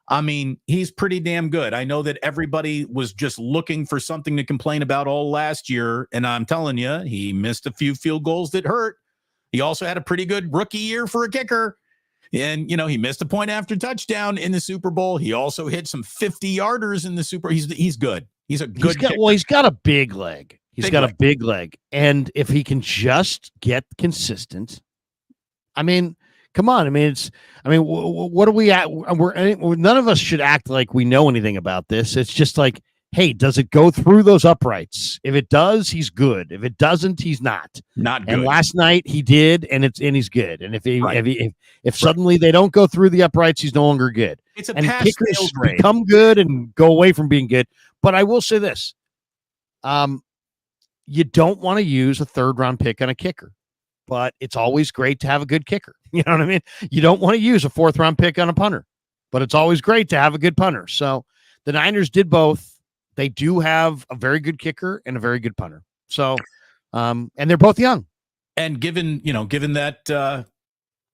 I mean, he's pretty damn good. I know that everybody was just looking for something to complain about all last year. And I'm telling you, he missed a few field goals that hurt. He also had a pretty good rookie year for a kicker. And, he missed a point after touchdown in the Super Bowl. He also hit some 50-yarders in the Super Bowl. He's good. He's a good kicker. Well, he's got a big leg. He's got a big leg. And if he can just get consistent, I mean, come on. What are we at? None of us should act like we know anything about this. It's just like, hey, does it go through those uprights? If it does, he's good. If it doesn't, he's not. Not good. And last night he did, and he's good. And if suddenly they don't go through the uprights, he's no longer good. It's a and pass kickers become good and go away from being good. But I will say this: you don't want to use a 3rd-round pick on a kicker, but it's always great to have a good kicker. You know what I mean? You don't want to use a 4th-round pick on a punter, but it's always great to have a good punter. So the Niners did both. They do have a very good kicker and a very good punter. So, and they're both young. And given that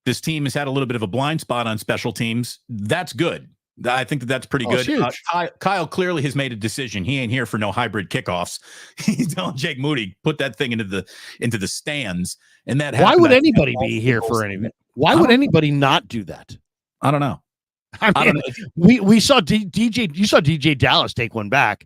this team has had a little bit of a blind spot on special teams, that's good. I think that's pretty good. Kyle clearly has made a decision. He ain't here for no hybrid kickoffs. He's telling Jake Moody, put that thing into the stands. And that. Why would anybody be here for any of it? Why would anybody not do that? I don't know. I mean, we saw DJ. You saw DJ Dallas take one back.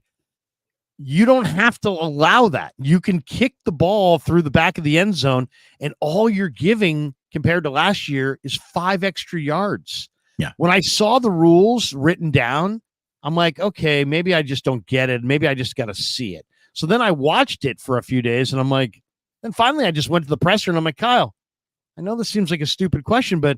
You don't have to allow that. You can kick the ball through the back of the end zone, and all you're giving compared to last year is 5 extra yards. Yeah. When I saw the rules written down, I'm like, okay, maybe I just don't get it. Maybe I just got to see it. So then I watched it for a few days, and I'm like, then finally I just went to the presser, and I'm like, Kyle, I know this seems like a stupid question, but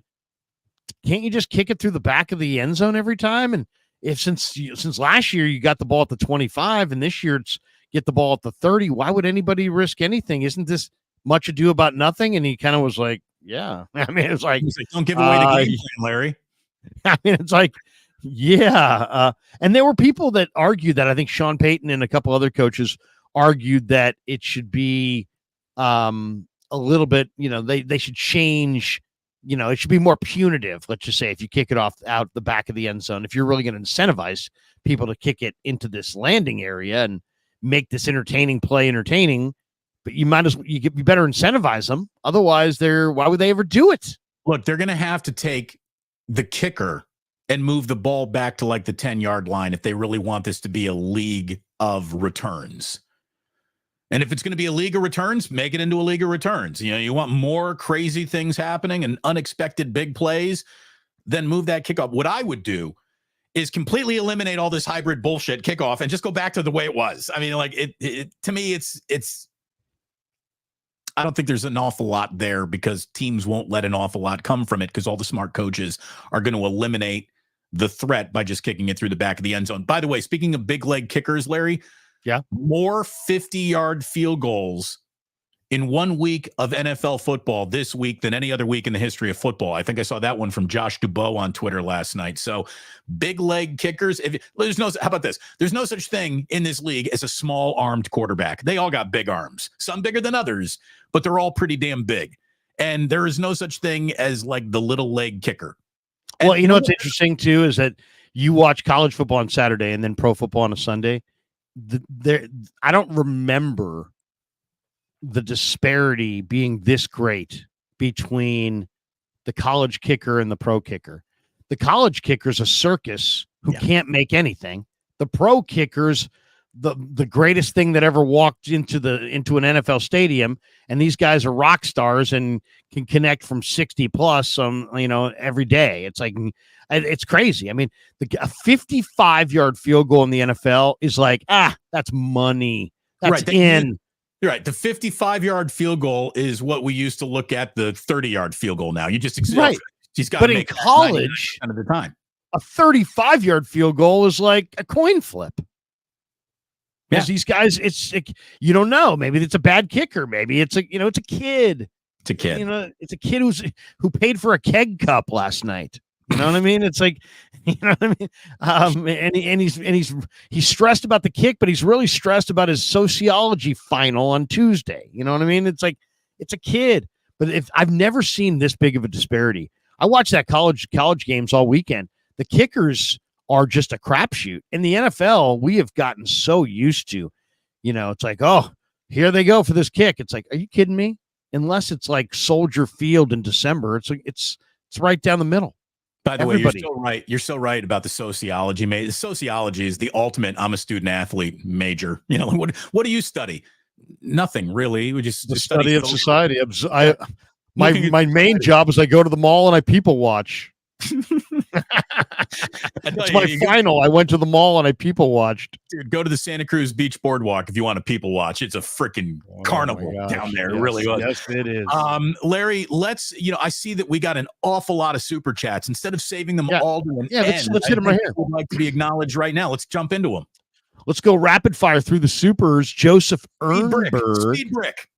can't you just kick it through the back of the end zone every time? And if since last year you got the ball at the 25 and this year it's get the ball at the 30, why would anybody risk anything? Isn't this much ado about nothing? And he kind of was like, yeah. I mean, it's like, don't give away the game plan, Larry. I mean, it's like, yeah. And there were people that argued that. I think Sean Payton and a couple other coaches argued that it should be a little bit, they should change. It should be more punitive. Let's just say if you kick it out the back of the end zone, if you're really going to incentivize people to kick it into this landing area and make this play entertaining, but you better incentivize them. Otherwise, why would they ever do it? Look, they're going to have to take the kicker and move the ball back to like the 10-yard line if they really want this to be a league of returns. And if it's going to be a league of returns, make it into a league of returns. You want more crazy things happening and unexpected big plays, then move that kickoff. What I would do is completely eliminate all this hybrid bullshit kickoff and just go back to the way it was. I mean, like to me, it's I don't think there's an awful lot there because teams won't let an awful lot come from it because all the smart coaches are going to eliminate the threat by just kicking it through the back of the end zone. By the way, speaking of big leg kickers, Larry, yeah, more 50-yard field goals in 1 week of NFL football this week than any other week in the history of football. I think I saw that one from Josh Dubow on Twitter last night. So big leg kickers. How about this? There's no such thing in this league as a small armed quarterback. They all got big arms, some bigger than others, but they're all pretty damn big. And there is no such thing as like the little leg kicker. And well, what's interesting too is that you watch college football on Saturday and then pro football on a Sunday. I don't remember the disparity being this great between the college kicker and the pro kicker. The college kicker's a circus who can't make anything. The pro kicker's the greatest thing that ever walked into an NFL stadium, and these guys are rock stars and can connect from 60 plus every day. It's like it's crazy. I mean, a 55-yard field goal in the NFL is like, that's money. That's right. You're right. The 55-yard field goal is what we used to look at the 30-yard field goal now. You just right. But in college, at the time, a 35-yard field goal is like a coin flip. Because these guys, it's you don't know. Maybe it's a bad kicker. Maybe it's a kid. It's a kid. It's a kid who paid for a keg cup last night. You know what I mean? It's like, you know what I mean? He's stressed about the kick, but he's really stressed about his sociology final on Tuesday. You know what I mean? It's like, it's a kid. But if I've never seen this big of a disparity. I watched that college games all weekend. The kickers are just a crapshoot. In the NFL, we have gotten so used to, it's like, oh, here they go for this kick. It's like, are you kidding me? Unless it's like Soldier Field in December, it's like it's right down the middle. By the way, you're so right. You're so right about the sociology. Sociology is the ultimate. I'm a student athlete major. What do you study? Nothing really. We just the study of society. My main job is I go to the mall and I people watch. It's my final. I went to the mall and I people watched. Dude, go to the Santa Cruz Beach Boardwalk if you want to people watch. It's a freaking carnival down there. It really was. Yes, it is. Larry, let's. I see that we got an awful lot of super chats. Instead of saving them all to an end, let's hit them right here. Would like to be acknowledged right now. Let's jump into them. Let's go rapid fire through the supers. Joseph Ernberg. Speed brick.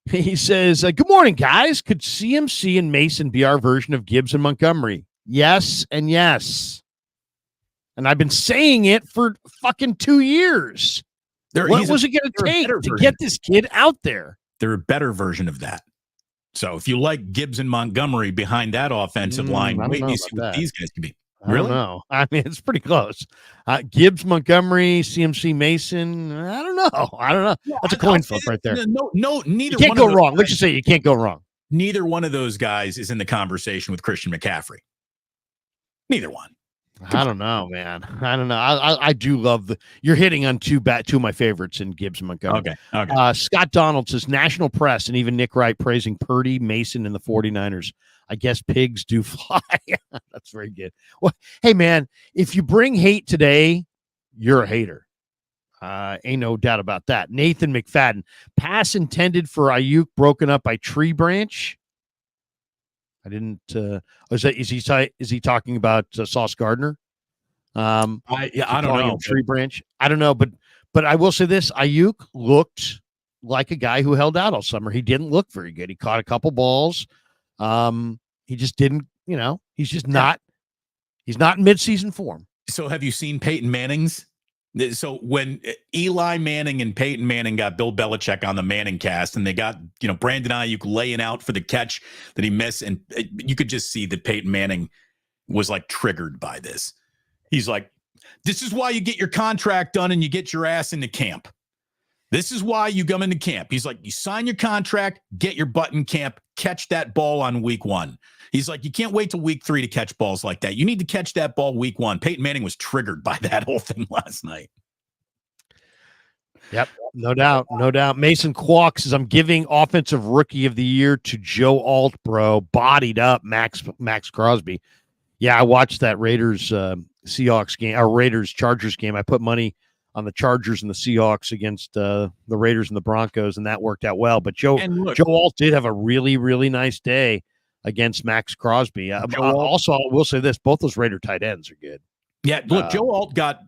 He says, good morning, guys. Could CMC and Mason be our version of Gibbs and Montgomery? Yes and yes. And I've been saying it for fucking 2 years. What was it going to take to get this kid out there? They're a better version of that. So if you like Gibbs and Montgomery behind that offensive line, wait and see what these guys can be. Really? I don't know. I mean, it's pretty close. Gibbs, Montgomery, CMC, Mason. I don't know. That's a coin flip right there. No, neither. You can't go wrong. Let's just say you can't go wrong. Neither one of those guys is in the conversation with Christian McCaffrey. Neither one. I don't know, man. I don't know. I do love you're hitting on two of my favorites in Gibbs and Montgomery. Okay. Scott Donald says national press and even Nick Wright praising Purdy, Mason, and the 49ers. I guess pigs do fly. That's very good. Well, hey, man, if you bring hate today, you're a hater. Ain't no doubt about that. Nathan McFadden, pass intended for Ayuk broken up by tree branch. I didn't. Is he talking about Sauce Gardner? I don't know. Tree branch. I don't know, but I will say this: Ayuk looked like a guy who held out all summer. He didn't look very good. He caught a couple balls. He just didn't. He's just not. He's not in midseason form. So, have you seen Peyton Manning's? So when Eli Manning and Peyton Manning got Bill Belichick on the Manning cast and they got, Brandon Ayuk laying out for the catch that he missed. And you could just see that Peyton Manning was like triggered by this. He's like, this is why you get your contract done and you get your ass into camp. This is why you come into camp. He's like, you sign your contract, get your butt in camp, catch that ball on week 1. He's like, you can't wait till week 3 to catch balls like that. You need to catch that ball week 1. Peyton Manning was triggered by that whole thing last night. Yep, no doubt. Mason Kwok says, I'm giving offensive rookie of the year to Joe Alt, bro. Bodied up Max Crosby. Yeah, I watched that Raiders Seahawks game, or Raiders Chargers game. I put money on the Chargers and the Seahawks against the Raiders and the Broncos, and that worked out well. But Joe Alt did have a really, really nice day against Max Crosby. Also, I will say this: both those Raider tight ends are good. Yeah, look, Joe Alt got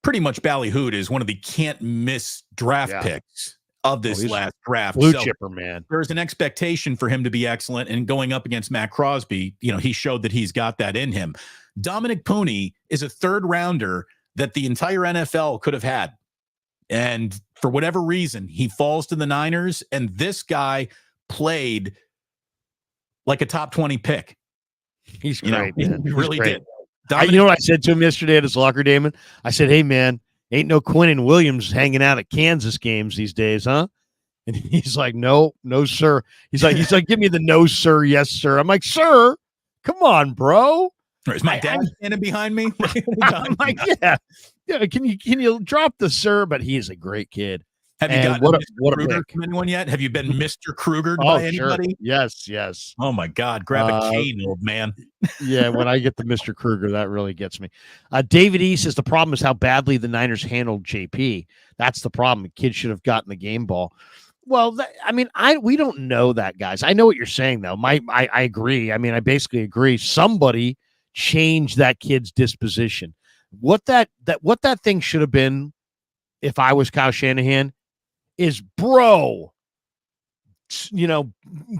pretty much ballyhooed as one of the can't miss draft picks of this last draft. Blue chipper, man. There's an expectation for him to be excellent, and going up against Matt Crosby, he showed that he's got that in him. Dominic Pooney is a 3rd rounder that the entire NFL could have had. And for whatever reason, he falls to the Niners, and this guy played like a top 20 pick. He's great, man. He really did. You know what I said to him yesterday at his locker, Damon? I said, hey, man, ain't no Quinnen Williams hanging out at Kansas games these days, huh? And he's like, no, sir. He's like, give me the no, sir, yes, sir. I'm like, sir, come on, bro. Is my dad standing behind me? I'm like, yeah. Can you drop the sir? But he is a great kid. Have you got what Krueger from anyone yet? Have you been Mr. Krueger by anybody? Sure. Yes. Oh my God, grab a cane, old man. Yeah, when I get the Mr. Krueger, that really gets me. David E says the problem is how badly the Niners handled JP. That's the problem. The kid should have gotten the game ball. Well, we don't know that, guys. I know what you're saying, though. I agree. I basically agree. Somebody change that kid's disposition. What that thing should have been, if I was Kyle Shanahan, is bro,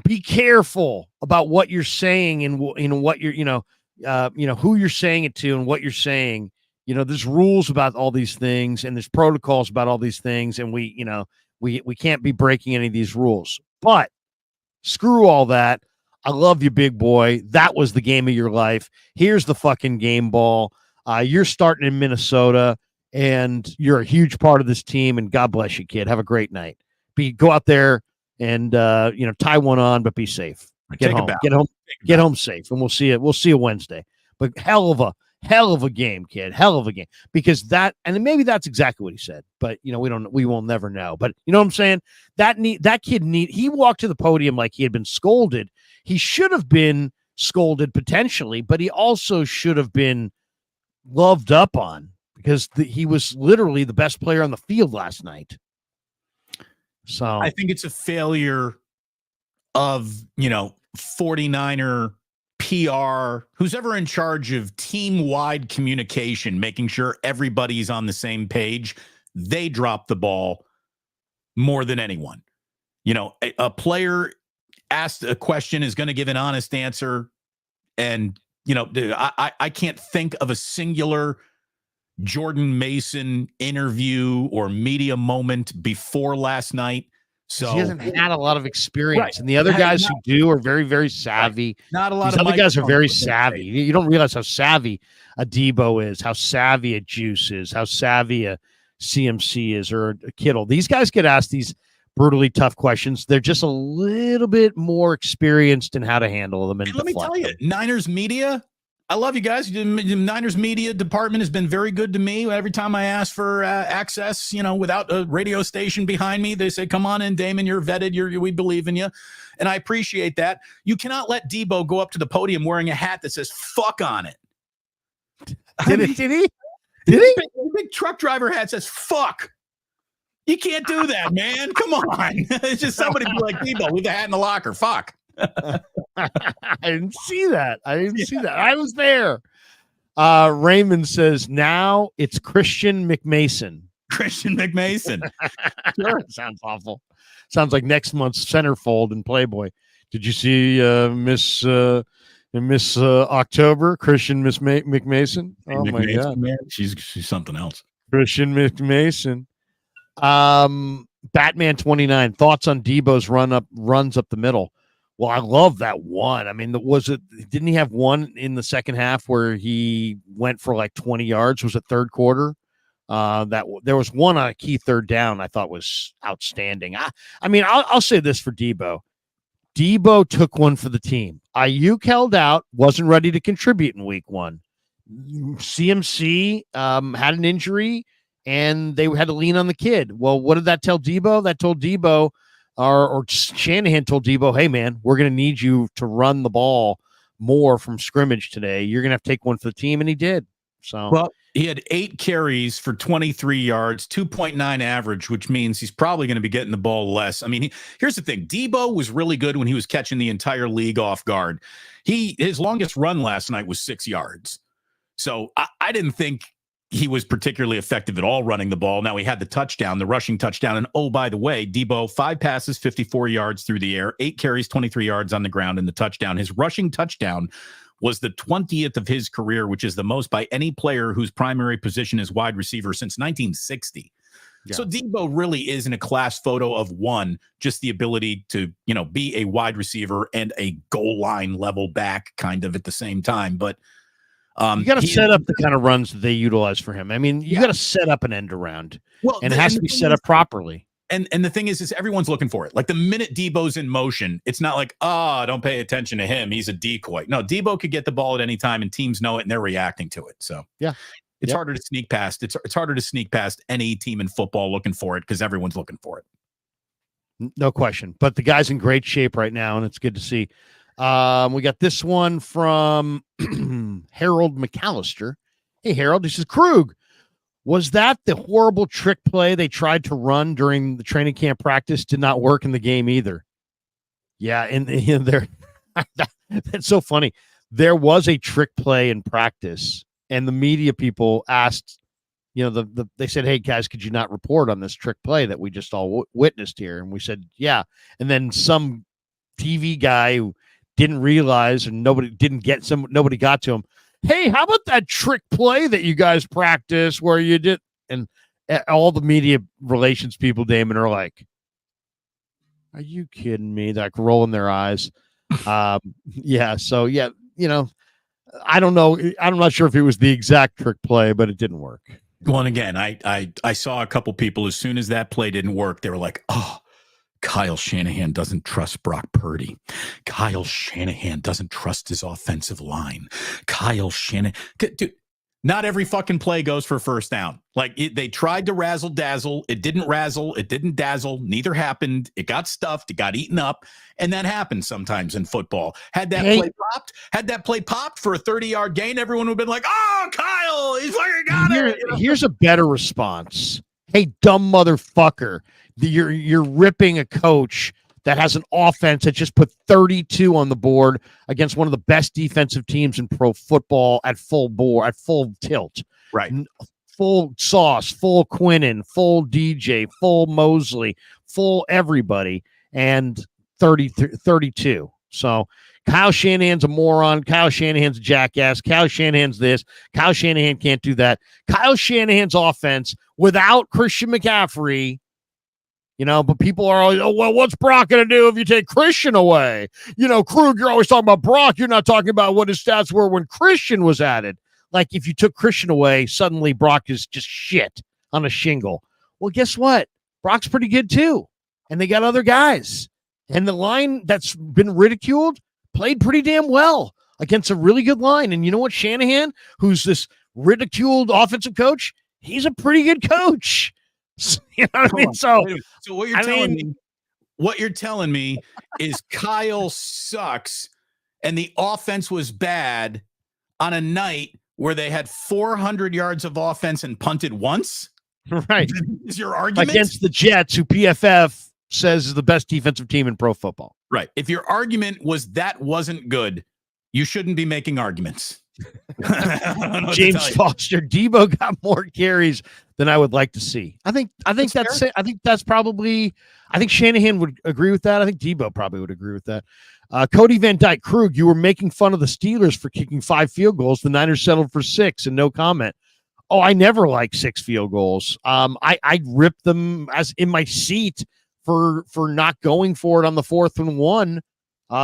be careful about what you're saying and what you're, who you're saying it to and what you're saying. There's rules about all these things and there's protocols about all these things, and we can't be breaking any of these rules. But screw all that. I love you, big boy. That was the game of your life. Here's the fucking game ball. You're starting in Minnesota, and you're a huge part of this team. And God bless you, kid. Have a great night. Go out there and tie one on, but be safe. Get home safe, and we'll see it. We'll see you Wednesday. But hell of a game, kid. Hell of a game. Because and maybe that's exactly what he said, but we will never know. But you know what I'm saying? That kid he walked to the podium like he had been scolded. He should have been scolded potentially, but he also should have been loved up on because he was literally the best player on the field last night. So I think it's a failure of 49er PR, who's ever in charge of team-wide communication, making sure everybody's on the same page. They drop the ball more than anyone. A player asked a question is going to give an honest answer. And, I can't think of a singular Jordan Mason interview or media moment before last night. So he hasn't had a lot of experience, right. And the other guys who do are very, very savvy. Right. Not a lot. These other guys are very savvy. You don't realize how savvy a Debo is, how savvy a Juice is, how savvy a CMC is, or a Kittle. These guys get asked these brutally tough questions. They're just a little bit more experienced in how to handle them. And let me tell you, Niners media. I love you guys. The Niners media department has been very good to me. Every time I ask for access, without a radio station behind me, they say, come on in, Damon, you're vetted. We believe in you. And I appreciate that. You cannot let Debo go up to the podium wearing a hat that says fuck on it. Did he? Did he? Big truck driver hat says fuck. You can't do that, man. Come on. It's just somebody be like, Debo, leave the hat in the locker. Fuck. I didn't see that. I was there. Raymond says now it's Christian McMason. Christian McMason. Sure. Sounds awful. Sounds like next month's centerfold in Playboy. Did you see Miss October? Christian Miss McMason. Oh McMason, my God, man. She's something else. Christian McMason. Batman 29. Thoughts on Debo's runs up the middle. Well, I love that one. I mean, didn't he have one in the second half where he went for like 20 yards? Was it third quarter? There was one on a key third down I thought was outstanding. I'll say this for Debo. Debo took one for the team. Ayuk held out, wasn't ready to contribute in week 1. CMC had an injury, and they had to lean on the kid. Well, what did that tell Debo? That told Debo, or Shanahan told Debo, hey, man, we're going to need you to run the ball more from scrimmage today. You're going to have to take one for the team, and he did. So, well, he had 8 carries for 23 yards, 2.9 average, which means he's probably going to be getting the ball less. I mean, here's the thing. Debo was really good when he was catching the entire league off guard. His longest run last night was 6 yards. So I didn't think he was particularly effective at all running the ball. Now he had the rushing touchdown. And oh, by the way, Debo, 5 passes, 54 yards through the air, 8 carries, 23 yards on the ground, and the touchdown. His rushing touchdown was the 20th of his career, which is the most by any player whose primary position is wide receiver since 1960. Yeah. So Debo really is in a class photo of one, just the ability to, be a wide receiver and a goal line level back kind of at the same time. But you got to set up the kind of runs that they utilize for him. I mean, you got to set up an end around, and it has to be set up properly. And the thing is everyone's looking for it. Like the minute Debo's in motion, it's not like, don't pay attention to him. He's a decoy. No, Debo could get the ball at any time, and teams know it, and they're reacting to it. So yeah, it's harder to sneak past. It's harder to sneak past any team in football looking for it because everyone's looking for it. No question. But the guy's in great shape right now, and it's good to see. We got this one from Harold McAllister. Hey, Harold, this is Krug. Was that the horrible trick play they tried to run during the training camp practice? Did not work in the game either. Yeah, and there, that's so funny. There was a trick play in practice, and the media people asked, they said, hey, guys, could you not report on this trick play that we just all witnessed here? And we said, yeah. And then some TV guy who didn't realize and nobody got to him. Hey, how about that trick play that you guys practice where you did? And all the media relations people, Damon, are like, are you kidding me? Like rolling their eyes. Yeah. So yeah, I don't know. I'm not sure if it was the exact trick play, but it didn't work. Well, and again, I saw a couple people, as soon as that play didn't work, they were like, oh, Kyle Shanahan doesn't trust Brock Purdy. Kyle Shanahan doesn't trust his offensive line. Kyle Shanahan. Dude, not every fucking play goes for first down. Like, they tried to razzle dazzle. It didn't razzle. It didn't dazzle. Neither happened. It got stuffed. It got eaten up. And that happens sometimes in football. Had that play popped for a 30-yard gain, everyone would have been like, oh, Kyle, he's fucking got it. Here's a better response. Hey, dumb motherfucker. You're ripping a coach that has an offense that just put 32 on the board against one of the best defensive teams in pro football at full tilt. Right. Full Sauce, full Quinnen, full DJ, full Mosley, full everybody, and 32. So Kyle Shanahan's a moron. Kyle Shanahan's a jackass. Kyle Shanahan's this. Kyle Shanahan can't do that. Kyle Shanahan's offense without Christian McCaffrey, but people are always, oh, well, what's Brock going to do if you take Christian away? Krueger, you're always talking about Brock. You're not talking about what his stats were when Christian was added. Like, if you took Christian away, suddenly Brock is just shit on a shingle. Well, guess what? Brock's pretty good too. And they got other guys. And the line that's been ridiculed played pretty damn well against a really good line. And you know what? Shanahan, who's this ridiculed offensive coach, he's a pretty good coach. You know what I mean? So what you're telling me is Kyle sucks and the offense was bad on a night where they had 400 yards of offense and punted once? Right. Is your argument? Against the Jets, who PFF says is the best defensive team in pro football. Right. If your argument was that wasn't good, you shouldn't be making arguments. James Foster, Debo got more carries than I would like to see. I think that's it. I think Shanahan would agree with that. I think Debo probably would agree with that. Cody Van Dyke, Krug, you were making fun of the Steelers for kicking 5 field goals. The Niners settled for 6 and no comment. Oh, I never like 6 field goals. I ripped them as in my seat for not going for it on the 4th and 1.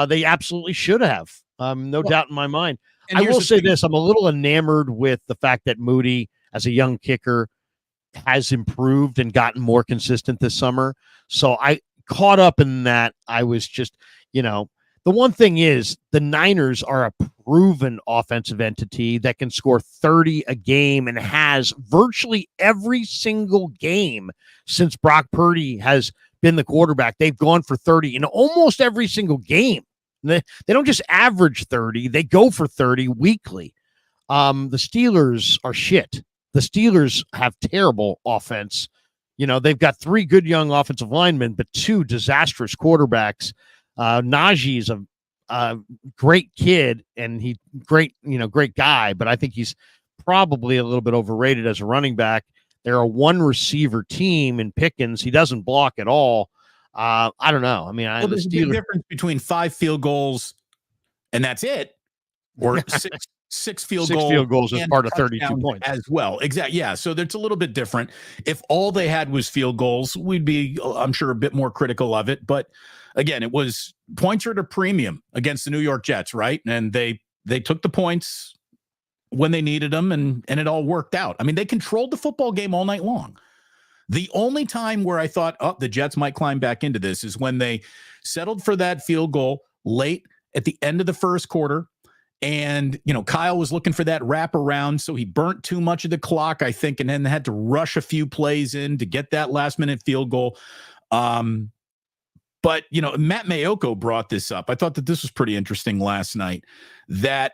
They absolutely should have. No doubt in my mind. I will say this. I'm a little enamored with the fact that Moody, as a young kicker, has improved and gotten more consistent this summer. So I caught up in that. I was just, the one thing is the Niners are a proven offensive entity that can score 30 a game and has virtually every single game since Brock Purdy has been the quarterback. They've gone for 30 in almost every single game. They don't just average 30. They go for 30 weekly. The Steelers are shit. The Steelers have terrible offense. They've got 3 good young offensive linemen, but 2 disastrous quarterbacks. Najee is a great kid and great guy, but I think he's probably a little bit overrated as a running back. They're a 1 receiver team in Pickens. He doesn't block at all. I don't know. I mean, there's a big difference between 5 field goals and that's it, or six field goals as part of 32 points as well. Exactly. Yeah. So that's a little bit different. If all they had was field goals, we'd be, I'm sure, a bit more critical of it. But again, it was points are at a premium against the New York Jets, right? And they took the points when they needed them, and it all worked out. I mean, they controlled the football game all night long. The only time where I thought, the Jets might climb back into this is when they settled for that field goal late at the end of the first quarter. And, Kyle was looking for that wraparound, so he burnt too much of the clock, I think, and then had to rush a few plays in to get that last-minute field goal. But, Matt Mayoko brought this up. I thought that this was pretty interesting last night, that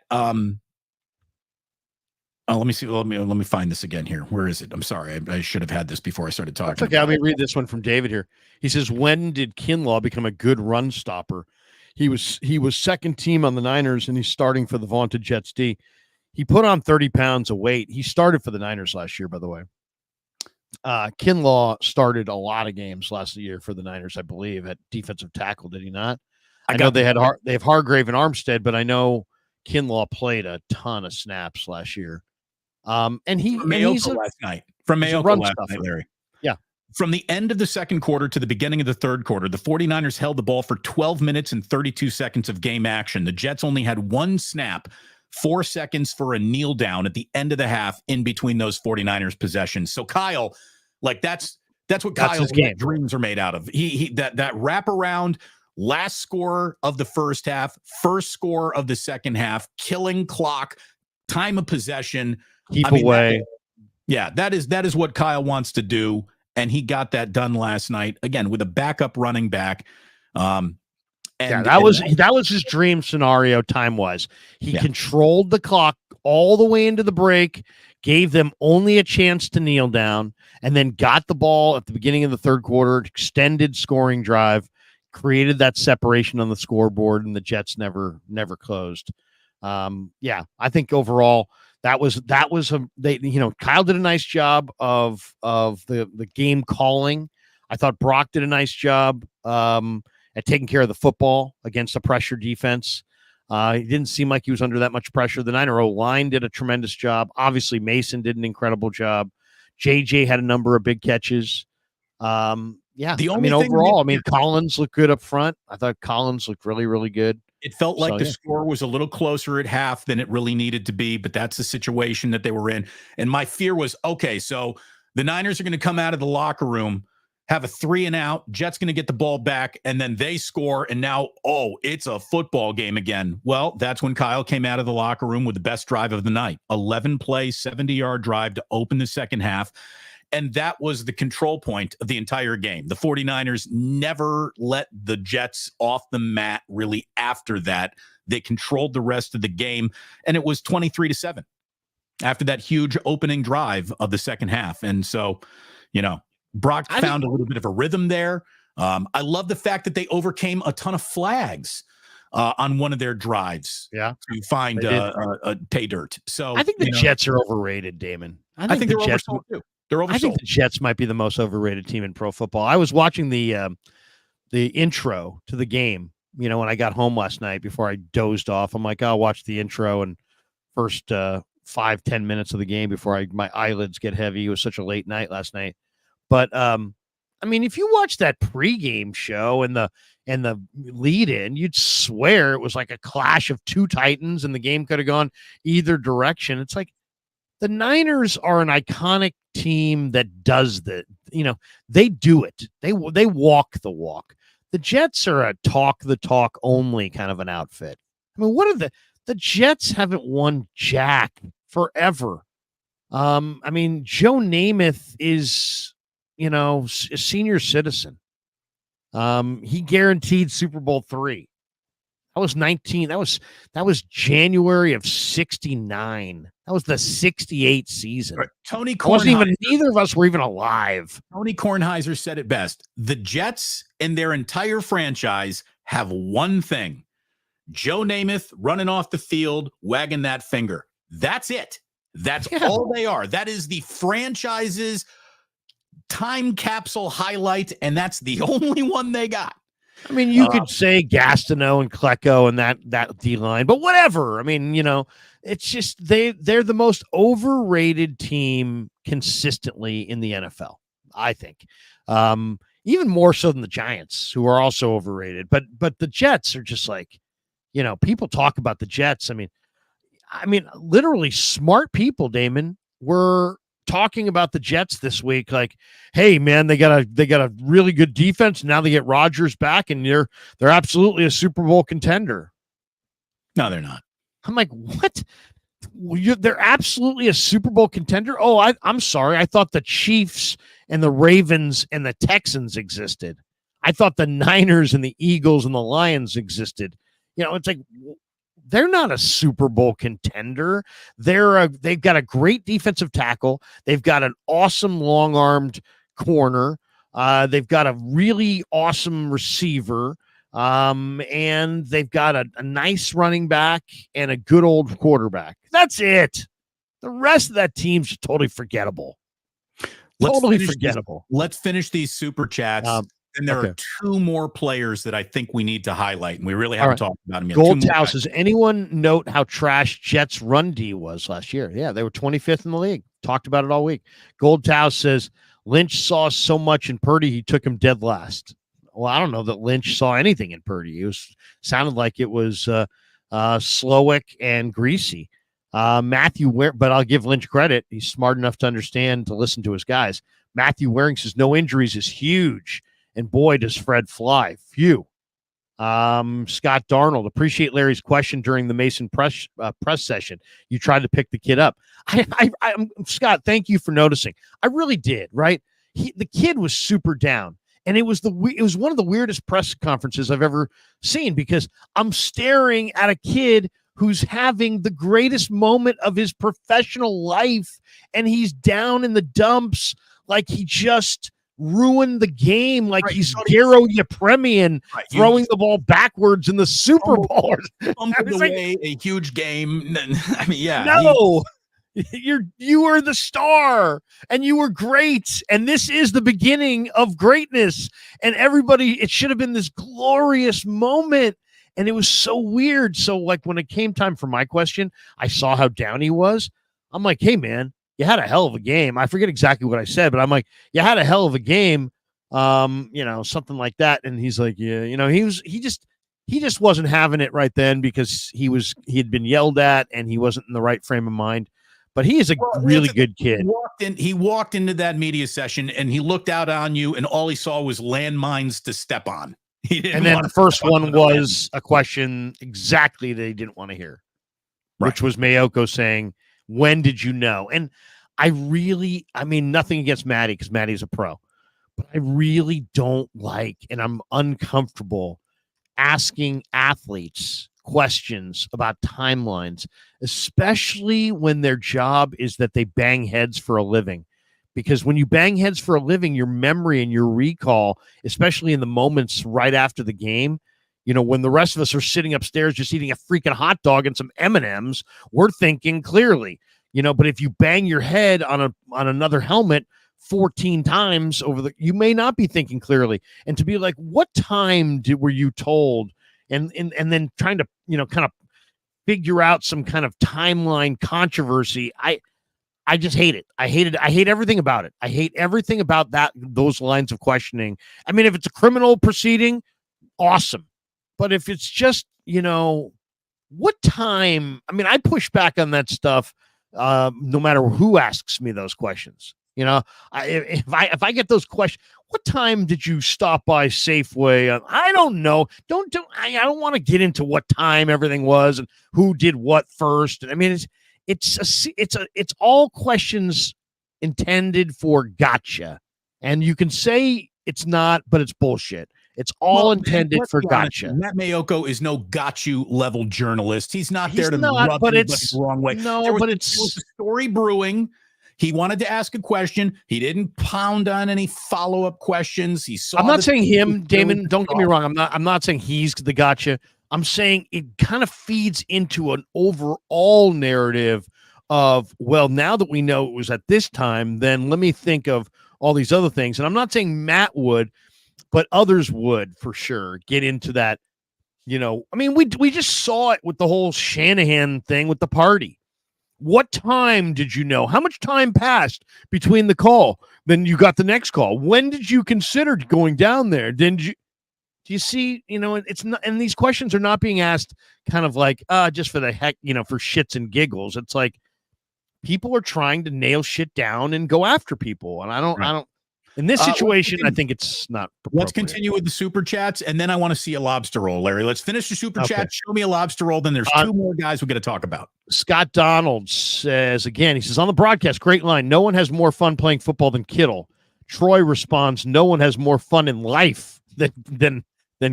let me see. Let me find this again here. Where is it? I'm sorry. I should have had this before I started talking. Okay, let me read this one from David here. He says, when did Kinlaw become a good run stopper? He was second team on the Niners, and he's starting for the vaunted Jets D. He put on 30 pounds of weight. He started for the Niners last year, by the way. Kinlaw started a lot of games last year for the Niners, I believe, at defensive tackle. Did he not? I know they have Hargrave and Armstead, but I know Kinlaw played a ton of snaps last year. And he's last night, Larry. Yeah. From the end of the second quarter to the beginning of the third quarter, the 49ers held the ball for 12 minutes and 32 seconds of game action. The Jets only had 1 snap 4 seconds for a kneel down at the end of the half in between those 49ers possessions. So Kyle, like that's what Kyle's dreams are made out of. He that wraparound last score of the first half, first score of the second half, killing clock, time of possession, keep away. That is what Kyle wants to do, and he got that done last night again with a backup running back. That was his dream scenario. Time-wise, he controlled the clock all the way into the break, gave them only a chance to kneel down, and then got the ball at the beginning of the third quarter, extended scoring drive, created that separation on the scoreboard, and the Jets never closed. I think overall that was Kyle did a nice job of the game calling. I thought Brock did a nice job at taking care of the football against a pressure defense. He didn't seem like he was under that much pressure. The Niner O-line did a tremendous job. Obviously, Mason did an incredible job. JJ had a number of big catches. Overall, Collins looked good up front. I thought Collins looked really, really good. It felt like the score was a little closer at half than it really needed to be, but that's the situation that they were in. And my fear was, okay, so the Niners are going to come out of the locker room, have a 3-and-out, Jets going to get the ball back, and then they score, and now, it's a football game again. Well, that's when Kyle came out of the locker room with the best drive of the night. 11-play, 70-yard drive to open the second half. And that was the control point of the entire game. The 49ers never let the Jets off the mat really after that. They controlled the rest of the game, and it was 23-7 after that huge opening drive of the second half. And so, Brock found a little bit of a rhythm there. I love the fact that they overcame a ton of flags on one of their drives to find pay dirt. So I think the Jets are overrated, Damon. I think they're oversold too. I think the Jets might be the most overrated team in pro football. I was watching the intro to the game, when I got home last night before I dozed off. I'm like, I'll watch the intro and first 5-10 minutes of the game before my eyelids get heavy. It was such a late night last night. But if you watch that pregame show and the lead in, you'd swear it was like a clash of two Titans and the game could have gone either direction. It's like the Niners are an iconic team that does that. They do it. They walk the walk. The Jets are a talk the talk only kind of an outfit. What are the Jets haven't won jack forever. Joe Namath is, a senior citizen. He guaranteed Super Bowl III. That was 19. That was January of 69. That was the 68 season. Right. Tony Kornheiser, neither of us were even alive. Tony Kornheiser said it best. The Jets and their entire franchise have one thing. Joe Namath running off the field, wagging that finger. That's it. That's all they are. That is the franchise's time capsule highlight, and that's the only one they got. You could say Gastineau and Klecko and that D-line, but whatever. It's just they're the most overrated team consistently in the NFL, I think. Even more so than the Giants, who are also overrated. But the Jets are just like, people talk about the Jets. Literally smart people, Damon, were talking about the Jets this week, like, hey man, they got a really good defense. Now they get Rodgers back, and they're absolutely a Super Bowl contender. No, they're not. I'm like, what? They're absolutely a Super Bowl contender? Oh, I'm sorry. I thought the Chiefs and the Ravens and the Texans existed. I thought the Niners and the Eagles and the Lions existed. It's like, they're not a Super Bowl contender. They've got a great defensive tackle. They've got an awesome long-armed corner. They've got a really awesome receiver. And they've got a nice running back and a good old quarterback. That's it. The rest of that team's just totally forgettable. Let's finish these super chats. And there are two more players that I think we need to highlight, and we really haven't talked about them yet. Goldhouse, does anyone note how trash Jets run D was last year? Yeah, they were 25th in the league. Talked about it all week. Goldhouse says Lynch saw so much in Purdy, he took him dead last. Well, I don't know that Lynch saw anything in Purdy. Sounded like it was Slowick and Greasy. Matthew, but I'll give Lynch credit. He's smart enough to understand to listen to his guys. Matthew Waring says no injuries is huge, and boy does Fred fly. Phew. Scott Darnold, appreciate Larry's question during the Mason press session. You tried to pick the kid up. Scott, thank you for noticing. I really did. Right, the kid was super down, and it was one of the weirdest press conferences I've ever seen because I'm staring at a kid who's having the greatest moment of his professional life, and he's down in the dumps like he just ruined the game, like he's Garo Yepremian throwing the ball backwards in the Super Bowl. Fumbled away a huge game. I mean, yeah. No, you were the star, and you were great, and this is the beginning of greatness. And everybody, it should have been this glorious moment. And it was so weird. So, like, when it came time for my question, I saw how down he was. I'm like, hey, man, you had a hell of a game. I forget exactly what I said, but I'm like, you had a hell of a game. Something like that. And he's like, yeah, he just wasn't having it right then because he had been yelled at and he wasn't in the right frame of mind. But he is a really good kid. He walked into that media session and he looked out on you, and all he saw was landmines to step on. And then the first one was a question exactly that he didn't want to hear, which was Mayoko saying, when did you know? And I mean, nothing against Maddie because Maddie's a pro, but I really don't like, and I'm uncomfortable asking athletes questions about timelines, especially when their job is that they bang heads for a living. Because when you bang heads for a living, your memory and your recall, especially in the moments right after the game, when the rest of us are sitting upstairs just eating a freaking hot dog and some M&Ms, we're thinking clearly, but if you bang your head on another helmet 14 times you may not be thinking clearly. And to be like, what time were you told? And then trying to, kind of figure out some kind of timeline controversy. I just hate it. I hate everything about it. I hate everything about those lines of questioning. I mean, if it's a criminal proceeding, awesome. But if it's just, what time? I mean, I push back on that stuff no matter who asks me those questions. If I get those questions, what time did you stop by Safeway? I don't know. I don't want to get into what time everything was and who did what first. I mean, it's all questions intended for gotcha. And you can say it's not, but it's bullshit. It's all intended for gotcha. Matt Mayoko is no got you level journalist. He's not there to rub anybody the wrong way. No, but it's a story brewing. He wanted to ask a question. He didn't pound on any follow-up questions. He saw. I'm not saying him, Damon. Don't get me wrong. I'm not saying he's the gotcha. I'm saying it kind of feeds into an overall narrative of, well, now that we know it was at this time, then let me think of all these other things. And I'm not saying Matt would, but others would for sure get into that. I mean, we just saw it with the whole Shanahan thing with the party. What time did you know? How much time passed between the call? Then you got the next call. When did you consider going down there? Do you see, it's not, and these questions are not being asked kind of like, just for the heck, for shits and giggles. It's like people are trying to nail shit down and go after people. And I don't, in this situation, I think it's not. Let's continue with the super chats. And then I want to see a lobster roll, Larry. Let's finish the super chat. Show me a lobster roll. Then there's two more guys we're going to talk about. Scott Donald says, again, he says on the broadcast, great line. No one has more fun playing football than Kittle. Troy responds, no one has more fun in life than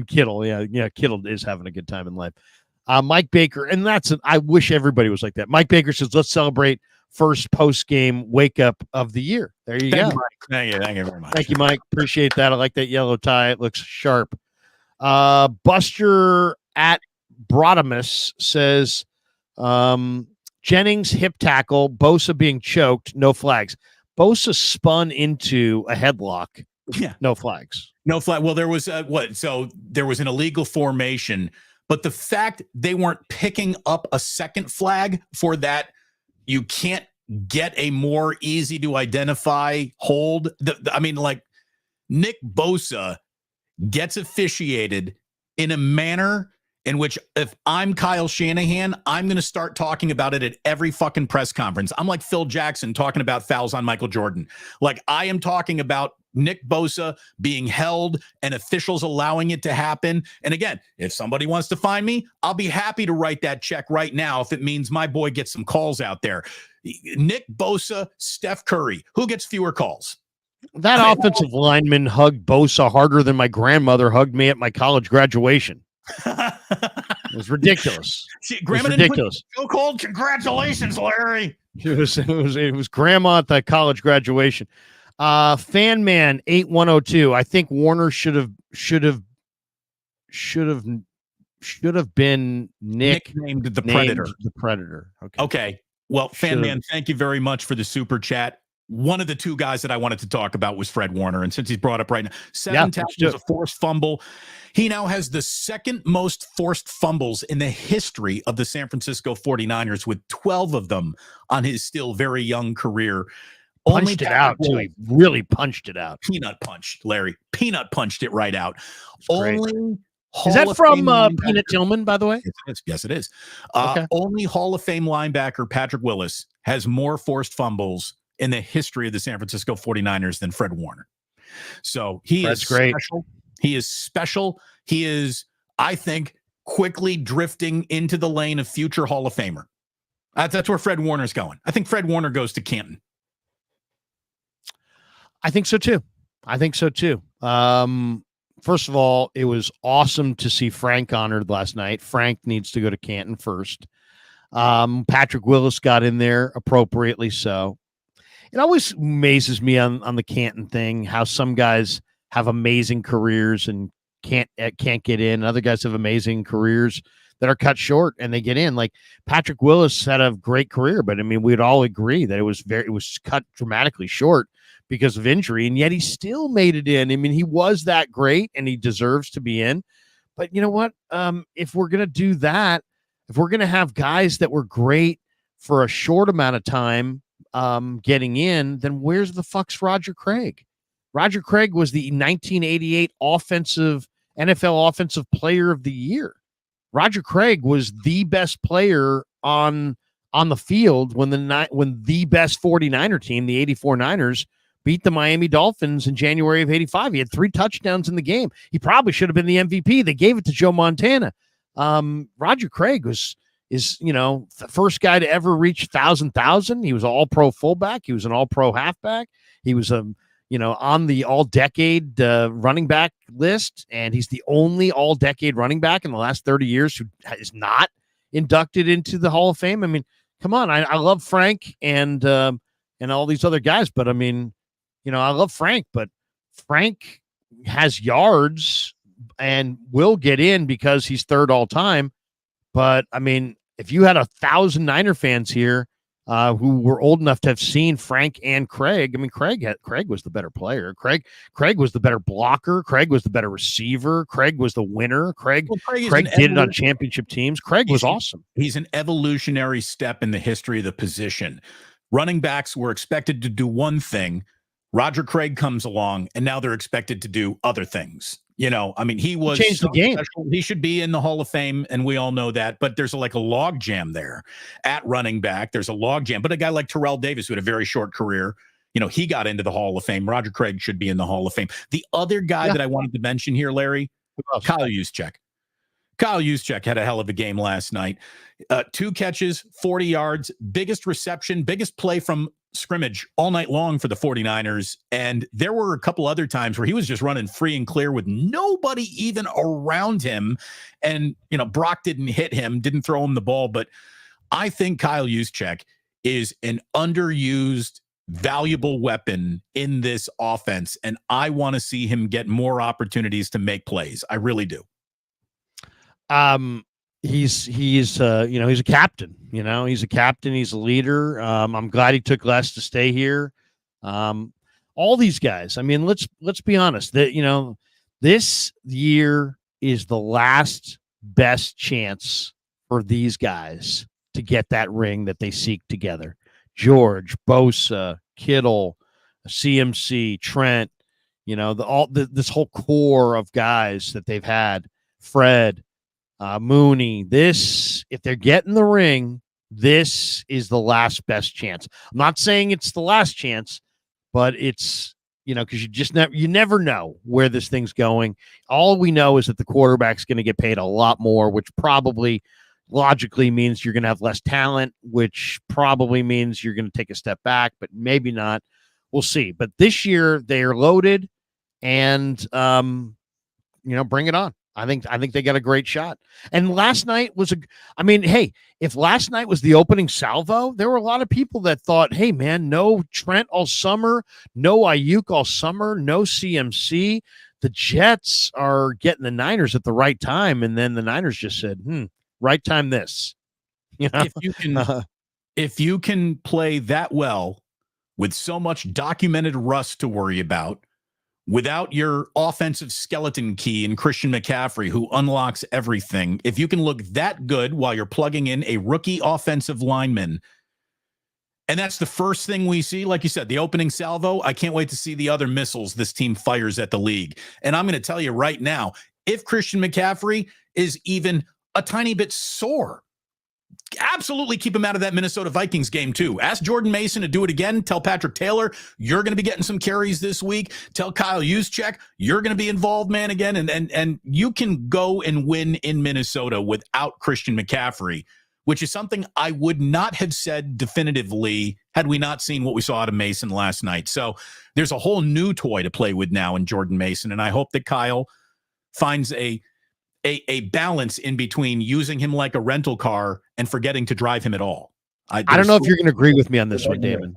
Kittle. Yeah, Kittle is having a good time in life. Mike Baker, and I wish everybody was like that. Mike Baker says, let's celebrate first post-game wake-up of the year. There you go. Thank you very much. Thank you, Mike. Appreciate that. I like that yellow tie. It looks sharp. Buster at Brodamus says, Jennings hip tackle, Bosa being choked, no flags. Bosa spun into a headlock. Yeah. No flags. No flag. Well, there was so there was an illegal formation, but the fact they weren't picking up a second flag for that, you can't get a more easy to identify hold. I mean, like Nick Bosa gets officiated in a manner in which if I'm Kyle Shanahan, I'm going to start talking about it at every fucking press conference. I'm like Phil Jackson talking about fouls on Michael Jordan. Like I am talking about Nick Bosa being held and officials allowing it to happen. And again, if somebody wants to find me, I'll be happy to write that check right now if it means my boy gets some calls out there. Nick Bosa, Steph Curry, who gets fewer calls? That offensive lineman hugged Bosa harder than my grandmother hugged me at my college graduation. It was ridiculous. See, Grandma didn't ridiculous. So cold. Congratulations, Larry. It was grandma at that college graduation. Fan man 8102. I think Warner should have been nicknamed the Predator. The Predator. Okay. Well, fan man, thank you very much for the super chat. One of the two guys that I wanted to talk about was Fred Warner. And since he's brought up right now, 7 tackles, a forced fumble. He now has the second most forced fumbles in the history of the San Francisco 49ers, with 12 of them on his still very young career. Punched it out, too. He really punched it out. Peanut punched, Larry. Peanut punched it right out. Only is that from Peanut Tillman, by the way? Yes, it is. Okay. Only Hall of Fame linebacker Patrick Willis has more forced fumbles in the history of the San Francisco 49ers than Fred Warner. So Fred's great. Special. He is special. He is, I think, quickly drifting into the lane of future Hall of Famer. That's where Fred Warner's going. I think Fred Warner goes to Canton. I think so too. First of all, it was awesome to see Frank honored last night. Frank needs to go to Canton first. Patrick Willis got in there appropriately so. It always amazes me on the Canton thing, how some guys have amazing careers and can't get in. Other guys have amazing careers that are cut short and they get in. Like Patrick Willis had a great career, but I mean, we'd all agree that it was cut dramatically short because of injury, and yet he still made it in. I mean, he was that great and he deserves to be in. But you know what? If we're going to do that, if we're going to have guys that were great for a short amount of time getting in, then where's the fuck's Roger Craig? Roger Craig was the 1988 NFL Offensive Player of the Year. Roger Craig was the best player on the field when the best 49er team, the 84 Niners, beat the Miami Dolphins in January of 85. He had 3 touchdowns in the game. He probably should have been the MVP. They gave it to Joe Montana. Roger Craig is the first guy to ever reach 1,000. He was an all-pro fullback. He was an all-pro halfback. He was on the all-decade running back list, and he's the only all-decade running back in the last 30 years who is not inducted into the Hall of Fame. I mean, come on. I love Frank and all these other guys, but I mean, I love Frank, but Frank has yards and will get in because he's third all-time. But I mean, if you had 1,000 Niner fans here who were old enough to have seen Frank and Craig, I mean, Craig was the better player. Craig was the better blocker. Craig was the better receiver. Craig was the winner. Craig did it on championship teams. Craig was awesome. He's an evolutionary step in the history of the position. Running backs were expected to do one thing. Roger Craig comes along, and now they're expected to do other things. I mean, he changed the game. Special. He should be in the Hall of Fame, and we all know that. But there's a log jam there at running back. There's a log jam. But a guy like Terrell Davis, who had a very short career, he got into the Hall of Fame. Roger Craig should be in the Hall of Fame. The other guy that I wanted to mention here, Larry, Kyle Juszczyk. Kyle Juszczyk had a hell of a game last night. 2 catches, 40 yards, biggest reception, biggest play from scrimmage all night long for the 49ers. And there were a couple other times where he was just running free and clear with nobody even around him. And, Brock didn't hit him, didn't throw him the ball. But I think Kyle Juszczyk is an underused, valuable weapon in this offense. And I want to see him get more opportunities to make plays. I really do. He's a captain, he's a captain. He's a leader. I'm glad he took less to stay here. All these guys, I mean, let's be honest that, this year is the last best chance for these guys to get that ring that they seek together. George, Bosa, Kittle, CMC, Trent, this whole core of guys that they've had, Fred, Mooney. This, if they're getting the ring, this is the last best chance. I'm not saying it's the last chance, but it's, because you never know where this thing's going. All we know is that the quarterback's going to get paid a lot more, which probably logically means you're going to have less talent, which probably means you're going to take a step back, but maybe not. We'll see. But this year they're loaded, and bring it on. I think they got a great shot. And last night was hey, if last night was the opening salvo, there were a lot of people that thought, hey man, no Trent all summer, no Ayuk all summer, no CMC. The Jets are getting the Niners at the right time. And then the Niners just said, right time this. If you can play that well with so much documented rust to worry about, without your offensive skeleton key in Christian McCaffrey, who unlocks everything, if you can look that good while you're plugging in a rookie offensive lineman, and that's the first thing we see, like you said, the opening salvo, I can't wait to see the other missiles this team fires at the league. And I'm going to tell you right now, if Christian McCaffrey is even a tiny bit sore, absolutely keep him out of that Minnesota Vikings game too. Ask Jordan Mason to do it again. Tell Patrick Taylor, you're going to be getting some carries this week. Tell Kyle Juszczyk, you're going to be involved, man, again. And you can go and win in Minnesota without Christian McCaffrey, which is something I would not have said definitively had we not seen what we saw out of Mason last night. So there's a whole new toy to play with now in Jordan Mason. And I hope that Kyle finds a balance in between using him like a rental car and forgetting to drive him at all. I don't know if you're going to agree with me on this one, Damon.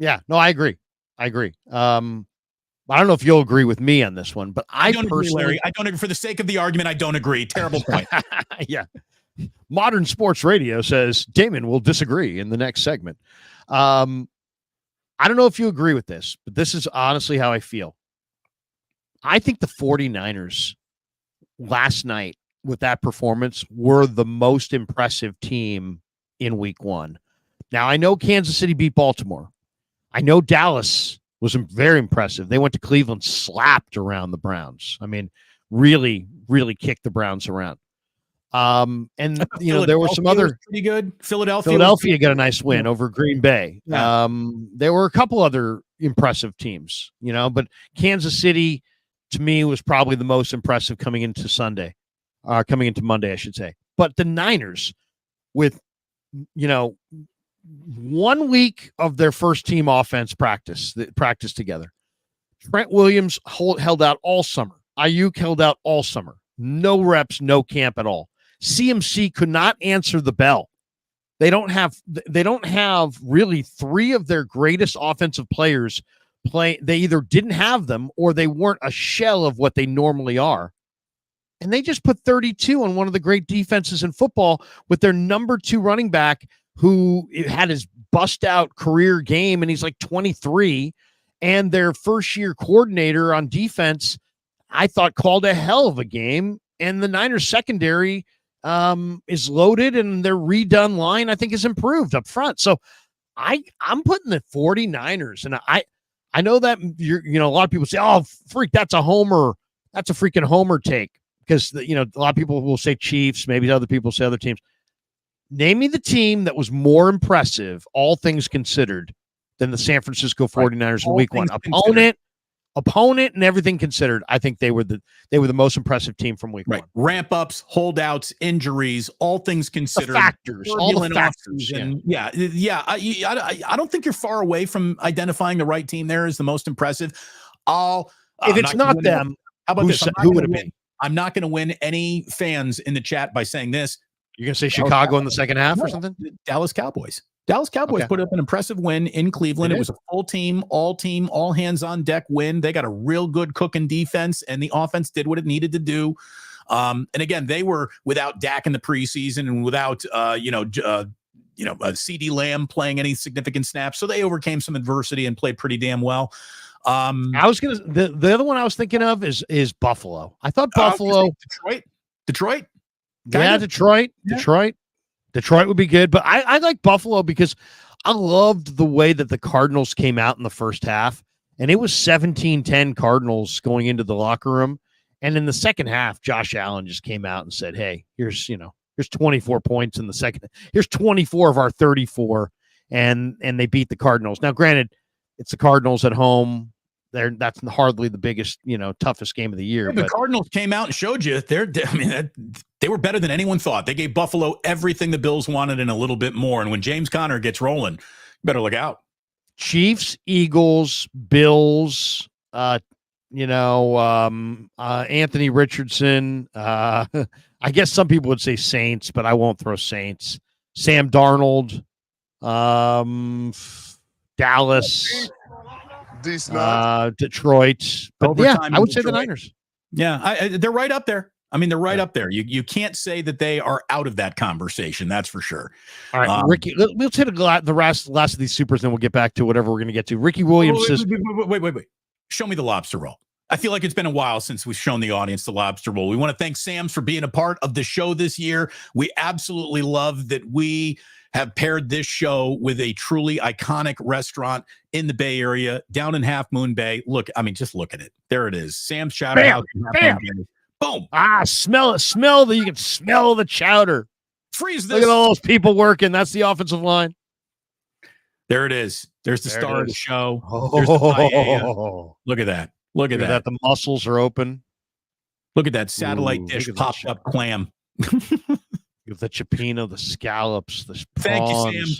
Yeah, no, I agree. I don't know if you'll agree with me on this one, but I don't personally, agree, Larry. I don't agree. For the sake of the argument, I don't agree. Terrible point. Yeah. Modern Sports Radio says Damon will disagree in the next segment. I don't know if you agree with this, but this is honestly how I feel. I think the 49ers last night with that performance were the most impressive team in week one. Now, I know Kansas City beat Baltimore. I know Dallas was very impressive. They went to Cleveland, slapped around the Browns. I mean, really, really kicked the Browns around. And there were some other pretty good. Philadelphia got a nice win over Green Bay. Yeah. There were a couple other impressive teams, but Kansas City to me was probably the most impressive coming into Monday, I should say. But the Niners, with 1 week of their first team offense practice together, Trent Williams held out all summer. Ayuk held out all summer. No reps, no camp at all. CMC could not answer the bell. They don't have really three of their greatest offensive players play. They either didn't have them or they weren't a shell of what they normally are. And they just put 32 on one of the great defenses in football with their number 2 running back, who had his bust out career game, and he's like 23. And their first year coordinator on defense, I thought, called a hell of a game. And the Niners secondary is loaded, and their redone line, I think, is improved up front. So I'm putting the 49ers, and I know that a lot of people say, oh, freak, that's a homer. That's a freaking homer take, because a lot of people will say Chiefs, maybe other people say other teams. Name me the team that was more impressive, all things considered, than the San Francisco 49ers in week one. Opponent and everything considered, I think they were the most impressive team from week one. Ramp ups, holdouts, injuries, all things considered. All the factors. And I don't think you're far away from identifying the right team there as the most impressive. If it's not them, how about this? Who would it be? I'm not going to win any fans in the chat by saying this. You're going to say Chicago in the second half or something? Dallas Cowboys. Put up an impressive win in Cleveland. It was a full team, all hands on deck win. They got a real good cooking defense, and the offense did what it needed to do. And again, they were without Dak in the preseason and without CD Lamb playing any significant snaps. So they overcame some adversity and played pretty damn well. I was gonna the other one I was thinking of is Buffalo. I thought Buffalo, Detroit. Yeah, Detroit. Detroit would be good, but I like Buffalo because I loved the way that the Cardinals came out in the first half, and it was 17-10 Cardinals going into the locker room, And in the second half, Josh Allen just came out and said, hey, here's 24 points in the second. Here's 24 of our 34. And they beat the Cardinals. Now, granted, it's the Cardinals at home. That's hardly the biggest, toughest game of the year. Yeah, the Cardinals came out and showed you they were better than anyone thought. They gave Buffalo everything the Bills wanted and a little bit more. And when James Conner gets rolling, you better look out. Chiefs, Eagles, Bills, Anthony Richardson. I guess some people would say Saints, but I won't throw Saints. Sam Darnold, Dallas, Detroit. But Overtime I would say Detroit. the Niners. Yeah, they're right up there. I mean, they're right up there. You can't say that they are out of that conversation. That's for sure. All right, Ricky, we'll take the last of these supers, then we'll get back to whatever we're going to get to. Ricky Williams says, wait. Show me the lobster roll. I feel like it's been a while since we've shown the audience the lobster roll. We want to thank Sam's for being a part of the show this year. We absolutely love that we have paired this show with a truly iconic restaurant in the Bay Area, down in Half Moon Bay. Look, I mean, just look at it. There it is. Sam's Chowder House. Bam. Boom. Smell it. You can smell the chowder. Freeze this. Look at all those people working. That's the offensive line. There it is. There's the star of the show. There's the paella. Look at that. Look at that. The muscles are open. Look at that satellite dish popped up clam. The cipino, the scallops, the prawns. Thank you, Sam.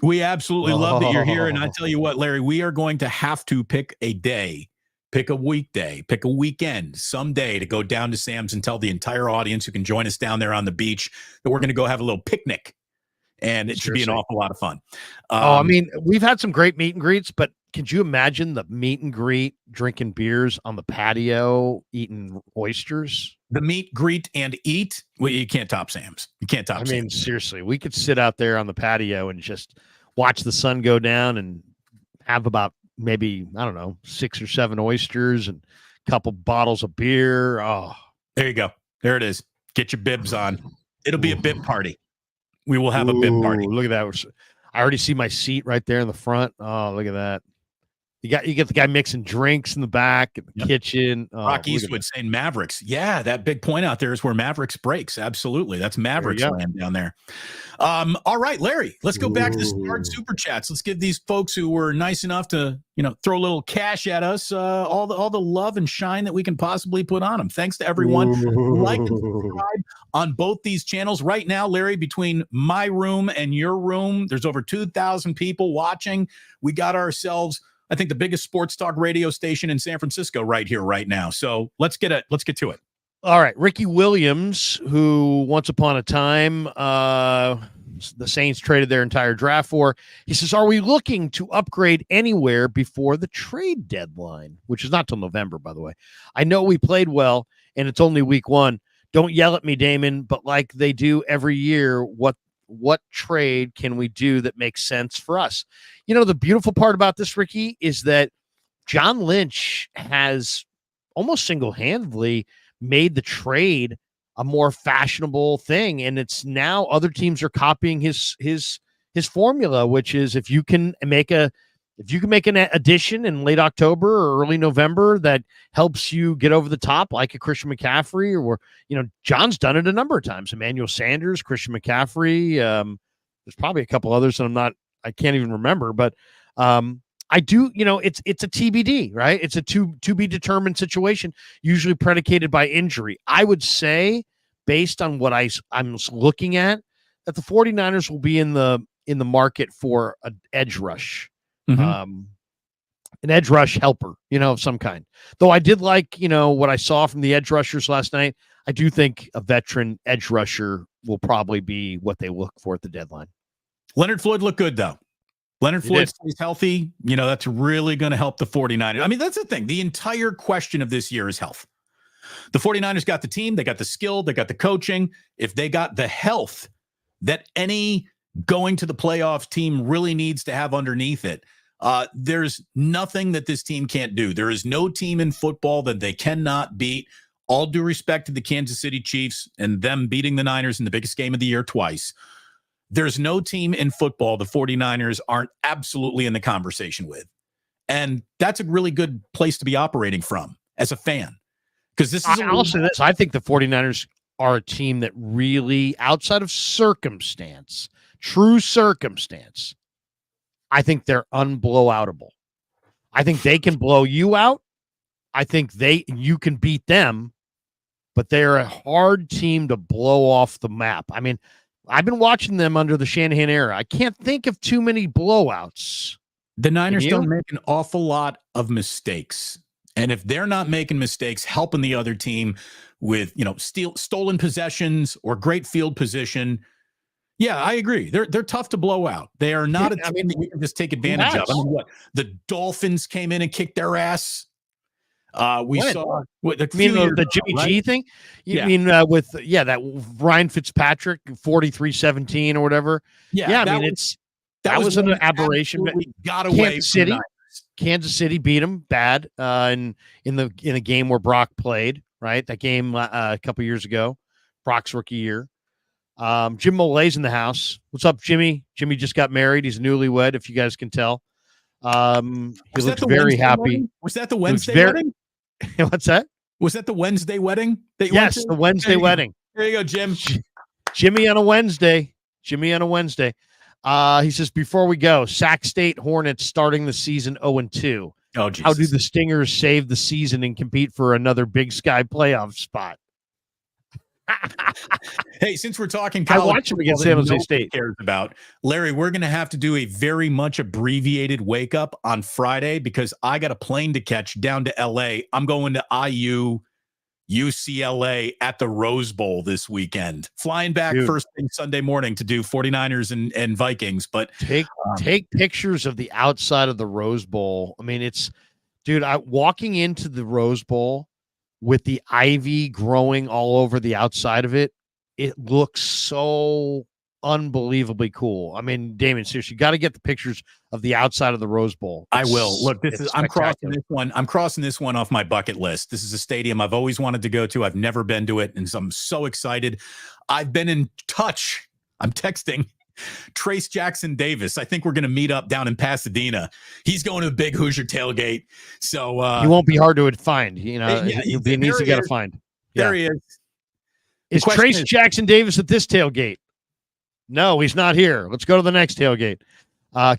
We absolutely love that you're here. And I tell you what, Larry, we are going to have to pick a day, pick a weekday, pick a weekend someday to go down to Sam's and tell the entire audience who can join us down there on the beach that we're going to go have a little picnic. And it should be an awful lot of fun. I mean, we've had some great meet and greets, but could you imagine the meet and greet, drinking beers on the patio, eating oysters? The meet, greet, and eat. Well, you can't top Sam's. You can't top Sam's. I mean, seriously, we could sit out there on the patio and just watch the sun go down and have about maybe, 6 or 7 oysters and a couple bottles of beer. Oh, there you go. There it is. Get your bibs on. It'll be a bib party. We will have a bib party. Look at that. I already see my seat right there in the front. Oh, look at that. You get the guy mixing drinks in the back, in the kitchen. Rock Eastwood saying Mavericks. Yeah, that big point out there is where Mavericks breaks. Absolutely. That's Mavericks land down there. All right, Larry, let's go back to the Smart Super Chats. Let's give these folks who were nice enough to, throw a little cash at us, all the love and shine that we can possibly put on them. Thanks to everyone who liked and subscribed on both these channels. Right now, Larry, between my room and your room, there's over 2,000 people watching. We got ourselves, I think, the biggest sports talk radio station in San Francisco right here, right now. So let's get to it. All right. Ricky Williams, who once upon a time, the Saints traded their entire draft for, he says, are we looking to upgrade anywhere before the trade deadline, which is not till November, by the way? I know we played well and it's only week 1. Don't yell at me, Damon, but like they do every year, what trade can we do that makes sense for us? The beautiful part about this, Ricky, is that John Lynch has almost single-handedly made the trade a more fashionable thing. And it's now other teams are copying his formula, which is if you can make an addition in late October or early November that helps you get over the top, like a Christian McCaffrey, or John's done it a number of times. Emmanuel Sanders, Christian McCaffrey. There's probably a couple others that I can't even remember, but I do, it's a TBD, right? It's a to be determined situation, usually predicated by injury. I would say, based on what I'm looking at, that the 49ers will be in the market for an edge rush. An edge rush helper, of some kind. Though I did like, what I saw from the edge rushers last night. I do think a veteran edge rusher will probably be what they look for at the deadline. Leonard Floyd looked good, though. Leonard Floyd stays healthy. That's really going to help the 49ers. I mean, that's the thing. The entire question of this year is health. The 49ers got the team. They got the skill. They got the coaching. If they got the health that any going to the playoffs team really needs to have underneath it, there's nothing that this team can't do. There is no team in football that they cannot beat. All due respect to the Kansas City Chiefs and them beating the Niners in the biggest game of the year twice. There's no team in football the 49ers aren't absolutely in the conversation with. And that's a really good place to be operating from as a fan. Because this is I'll say this. I think the 49ers are a team that really, outside of circumstance, true circumstance, I think they're unblowoutable. I think they can blow you out. I think you can beat them, but they're a hard team to blow off the map. I mean, I've been watching them under the Shanahan era. I can't think of too many blowouts. The Niners don't make an awful lot of mistakes. And if they're not making mistakes, helping the other team with, stolen possessions or great field position, yeah, I agree. They're tough to blow out. They are not a team that you can just take advantage of. I mean, what? The Dolphins came in and kicked their ass. We saw the Jimmy G thing. You mean with that Ryan Fitzpatrick 43-17 or whatever. Yeah. I mean, that was an aberration. Got away. Kansas City beat them bad in the game where Brock played. Right, that game a couple years ago, Brock's rookie year. Jim Molay's in the house. What's up, Jimmy? Jimmy just got married. He's newlywed, if you guys can tell. He looks very happy. Wedding? Was that the Wednesday wedding? What's that? Was that the Wednesday wedding? Yes, the Wednesday wedding. There you go, Jim. Jimmy on a Wednesday. He says, before we go, Sac State Hornets starting the season 0-2. Oh, Jesus. How do the Stingers save the season and compete for another Big Sky playoff spot? Hey, since we're talking college, I watch them against San Jose State. Cares about Larry, we're going to have to do a very much abbreviated wake up on Friday because I got a plane to catch down to LA. I'm going to IU, UCLA at the Rose Bowl this weekend. Flying back first thing Sunday morning to do 49ers and Vikings. But take pictures of the outside of the Rose Bowl. I mean, walking into the Rose Bowl with the ivy growing all over the outside of it, it looks so unbelievably cool. I mean, Damon, seriously, you got to get the pictures of the outside of the Rose Bowl. I will. Look, I'm crossing this one. I'm crossing this one off my bucket list. This is a stadium I've always wanted to go to. I've never been to it, and so I'm so excited. I've been in touch. I'm texting Trace Jackson Davis. I think we're going to meet up down in Pasadena. He's going to a big Hoosier tailgate. So he won't be hard to find. He'll be an easy guy to find. There he is. Is Trace Jackson Davis at this tailgate? No, he's not here. Let's go to the next tailgate.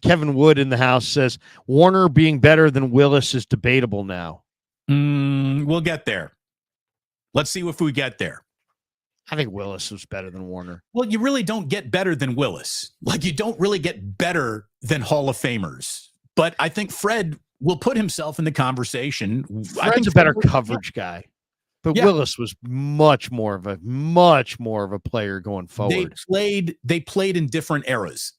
Kevin Wood in the house says Warner being better than Willis is debatable now. We'll get there. Let's see if we get there. I think Willis was better than Warner. Well, you really don't get better than Willis. Like, you don't really get better than Hall of Famers. But I think Fred will put himself in the conversation. Fred's a better coverage guy. But Willis was much more of a player going forward. They played in different eras.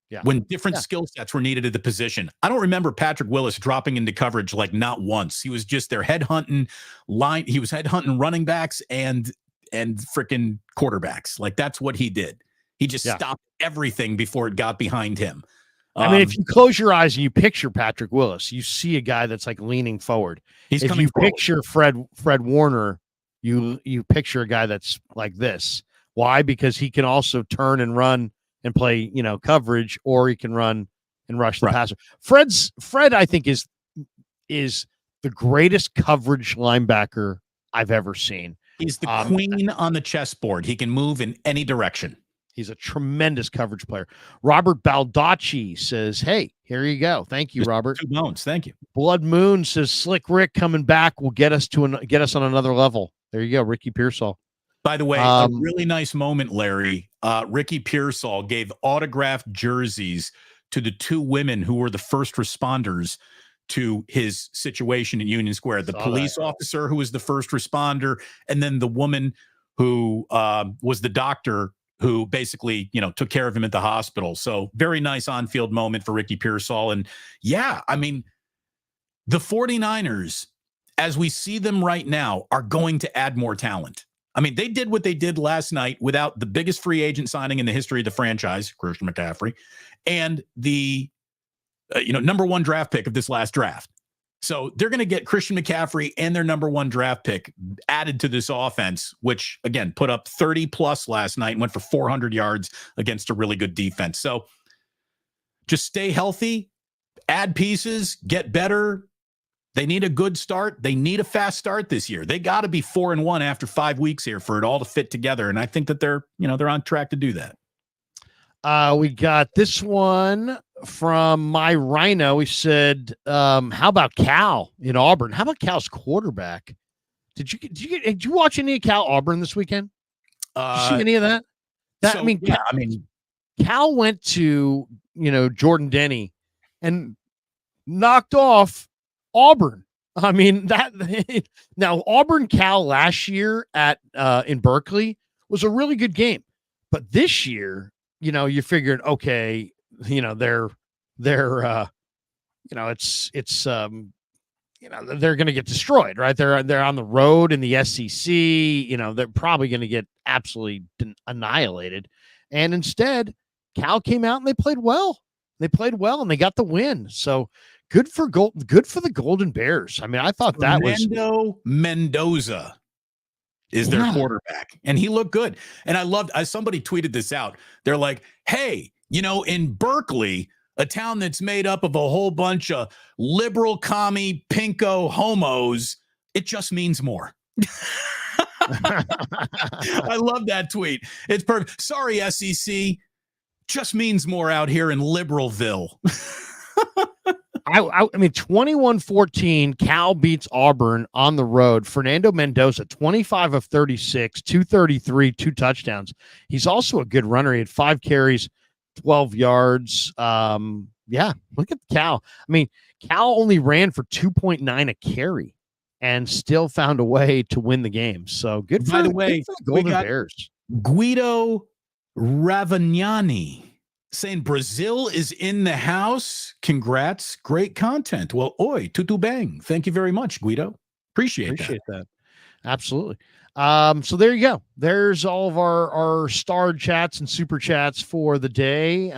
Yeah. When different skill sets were needed at the position. I don't remember Patrick Willis dropping into coverage like not once. He was just there headhunting line. He was headhunting running backs and freaking quarterbacks. Like, that's what he did. He just stopped everything before it got behind him. I mean, if you close your eyes and you picture Patrick Willis, you see a guy that's like leaning forward. If you picture Fred Warner, you picture a guy that's like this. Why? Because he can also turn and run and play, coverage, or he can run and rush the passer. Fred, I think, is the greatest coverage linebacker I've ever seen. He's the queen on the chessboard. He can move in any direction. He's a tremendous coverage player. Robert Baldacci says, hey, here you go. Thank you, Robert. 2 bones. Thank you. Blood Moon says, Slick Rick coming back will get us on another level. There you go, Ricky Pearsall. By the way, a really nice moment, Larry. Ricky Pearsall gave autographed jerseys to the 2 women who were the first responders to his situation in Union Square. The police officer who was the first responder, and then the woman who was the doctor who basically, took care of him at the hospital. So very nice on-field moment for Ricky Pearsall. And I mean, the 49ers, as we see them right now, are going to add more talent. I mean, they did what they did last night without the biggest free agent signing in the history of the franchise, Christian McCaffrey, and the number 1 draft pick of this last draft. So they're going to get Christian McCaffrey and their number 1 draft pick added to this offense, which, again, put up 30+ last night and went for 400 yards against a really good defense. So just stay healthy, add pieces, get better, They need a good start. They need a fast start this year. They got to be 4-1 after 5 weeks here for it all to fit together. And I think that they're on track to do that. We got this one from my Rhino. He said, how about Cal in Auburn? How about Cal's quarterback? Did you watch any of Cal Auburn this weekend? Did you see any of that? Cal went to, Jordan Denny and knocked off Auburn. I mean, now Auburn Cal last year in Berkeley was a really good game, but this year, you figured, okay, they're they're going to get destroyed, right? They're on the road in the SEC. They're probably going to get absolutely annihilated. And instead, Cal came out and they played well. And they got the win. So good for the Golden Bears. I mean, I thought Fernando Mendoza is their quarterback, and he looked good. And I loved, somebody tweeted this out. They're like, hey, in Berkeley, a town that's made up of a whole bunch of liberal, commie, pinko homos, it just means more. I love that tweet. It's perfect. Sorry, SEC. Just means more out here in Liberalville. I mean, 21-14, Cal beats Auburn on the road. Fernando Mendoza, 25 of 36, 233, 2 touchdowns. He's also a good runner. He had 5 carries, 12 yards. Look at Cal. I mean, Cal only ran for 2.9 a carry and still found a way to win the game. So good for the Golden Bears. Guido Ravagnani saying Brazil is in the house. Congrats. Great content. Well, oi, tutu bang. Thank you very much, Guido. Appreciate that. Absolutely. So there you go. There's all of our starred chats and super chats for the day.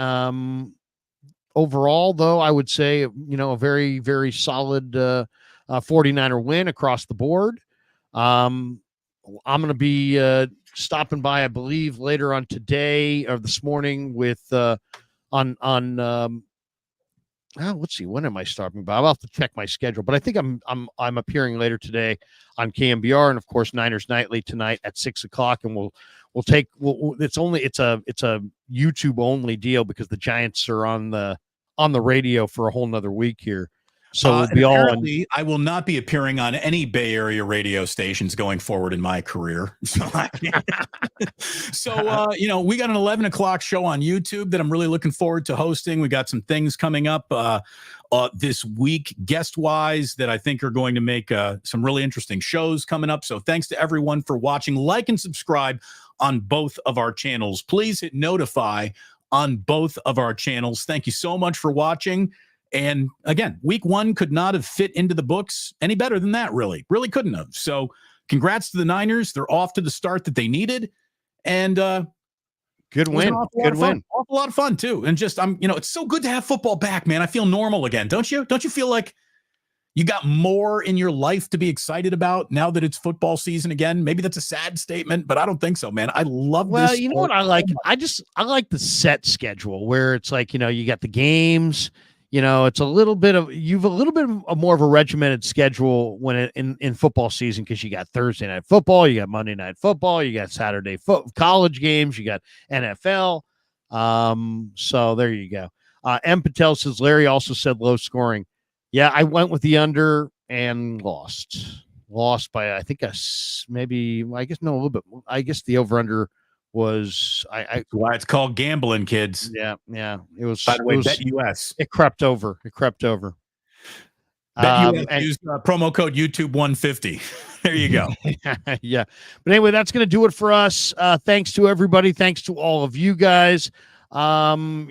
Overall, though, I would say, a very, very solid 49er win across the board. I'm going to be stopping by, I believe, later on today or this morning with let's see, when am I stopping by? I'll have to check my schedule, but I think I'm appearing later today on KMBR, and of course Niners Nightly tonight at 6:00, and it's a YouTube only deal because the Giants are on the radio for a whole nother week here. So we'll be all on. I will not be appearing on any Bay Area radio stations going forward in my career. So, we got an 11 o'clock show on YouTube that I'm really looking forward to hosting. We got some things coming up this week, guest wise, that I think are going to make some really interesting shows coming up. So thanks to everyone for watching. Like and subscribe on both of our channels. Please hit notify on both of our channels. Thank you so much for watching. And again, week 1 could not have fit into the books any better than that, really couldn't have. So congrats to the Niners. They're off to the start that they needed. And good win. Awful lot of fun too. And just, it's so good to have football back, man. I feel normal again. Don't you feel like you got more in your life to be excited about now that it's football season again? Maybe that's a sad statement, but I don't think so, man. I love this. Well, you know what I like? I like the set schedule where it's like, you got the games. It's a little bit of more of a regimented schedule when in football season, because you got Thursday night football, you got Monday night football, you got Saturday college games, you got NFL. So there you go. M. Patel says Larry also said low scoring. Yeah, I went with the under and lost by, I think, a little bit. I guess the over under was why it's called gambling, kids. Yeah. It was, by the way, Bet US. It crept over. Bet US used promo code YouTube 150. There you go. Yeah. But anyway, that's going to do it for us. Thanks to everybody. Thanks to all of you guys. And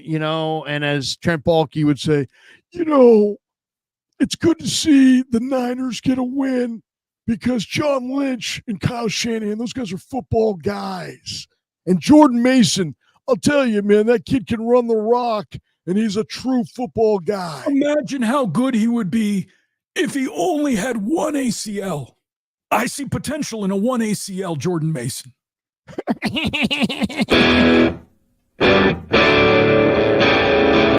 as Trent Baalke would say, it's good to see the Niners get a win because John Lynch and Kyle Shanahan, those guys are football guys. And Jordan Mason, I'll tell you, man, that kid can run the rock, and he's a true football guy. Imagine how good he would be if he only had one ACL. I see potential in a one ACL Jordan Mason.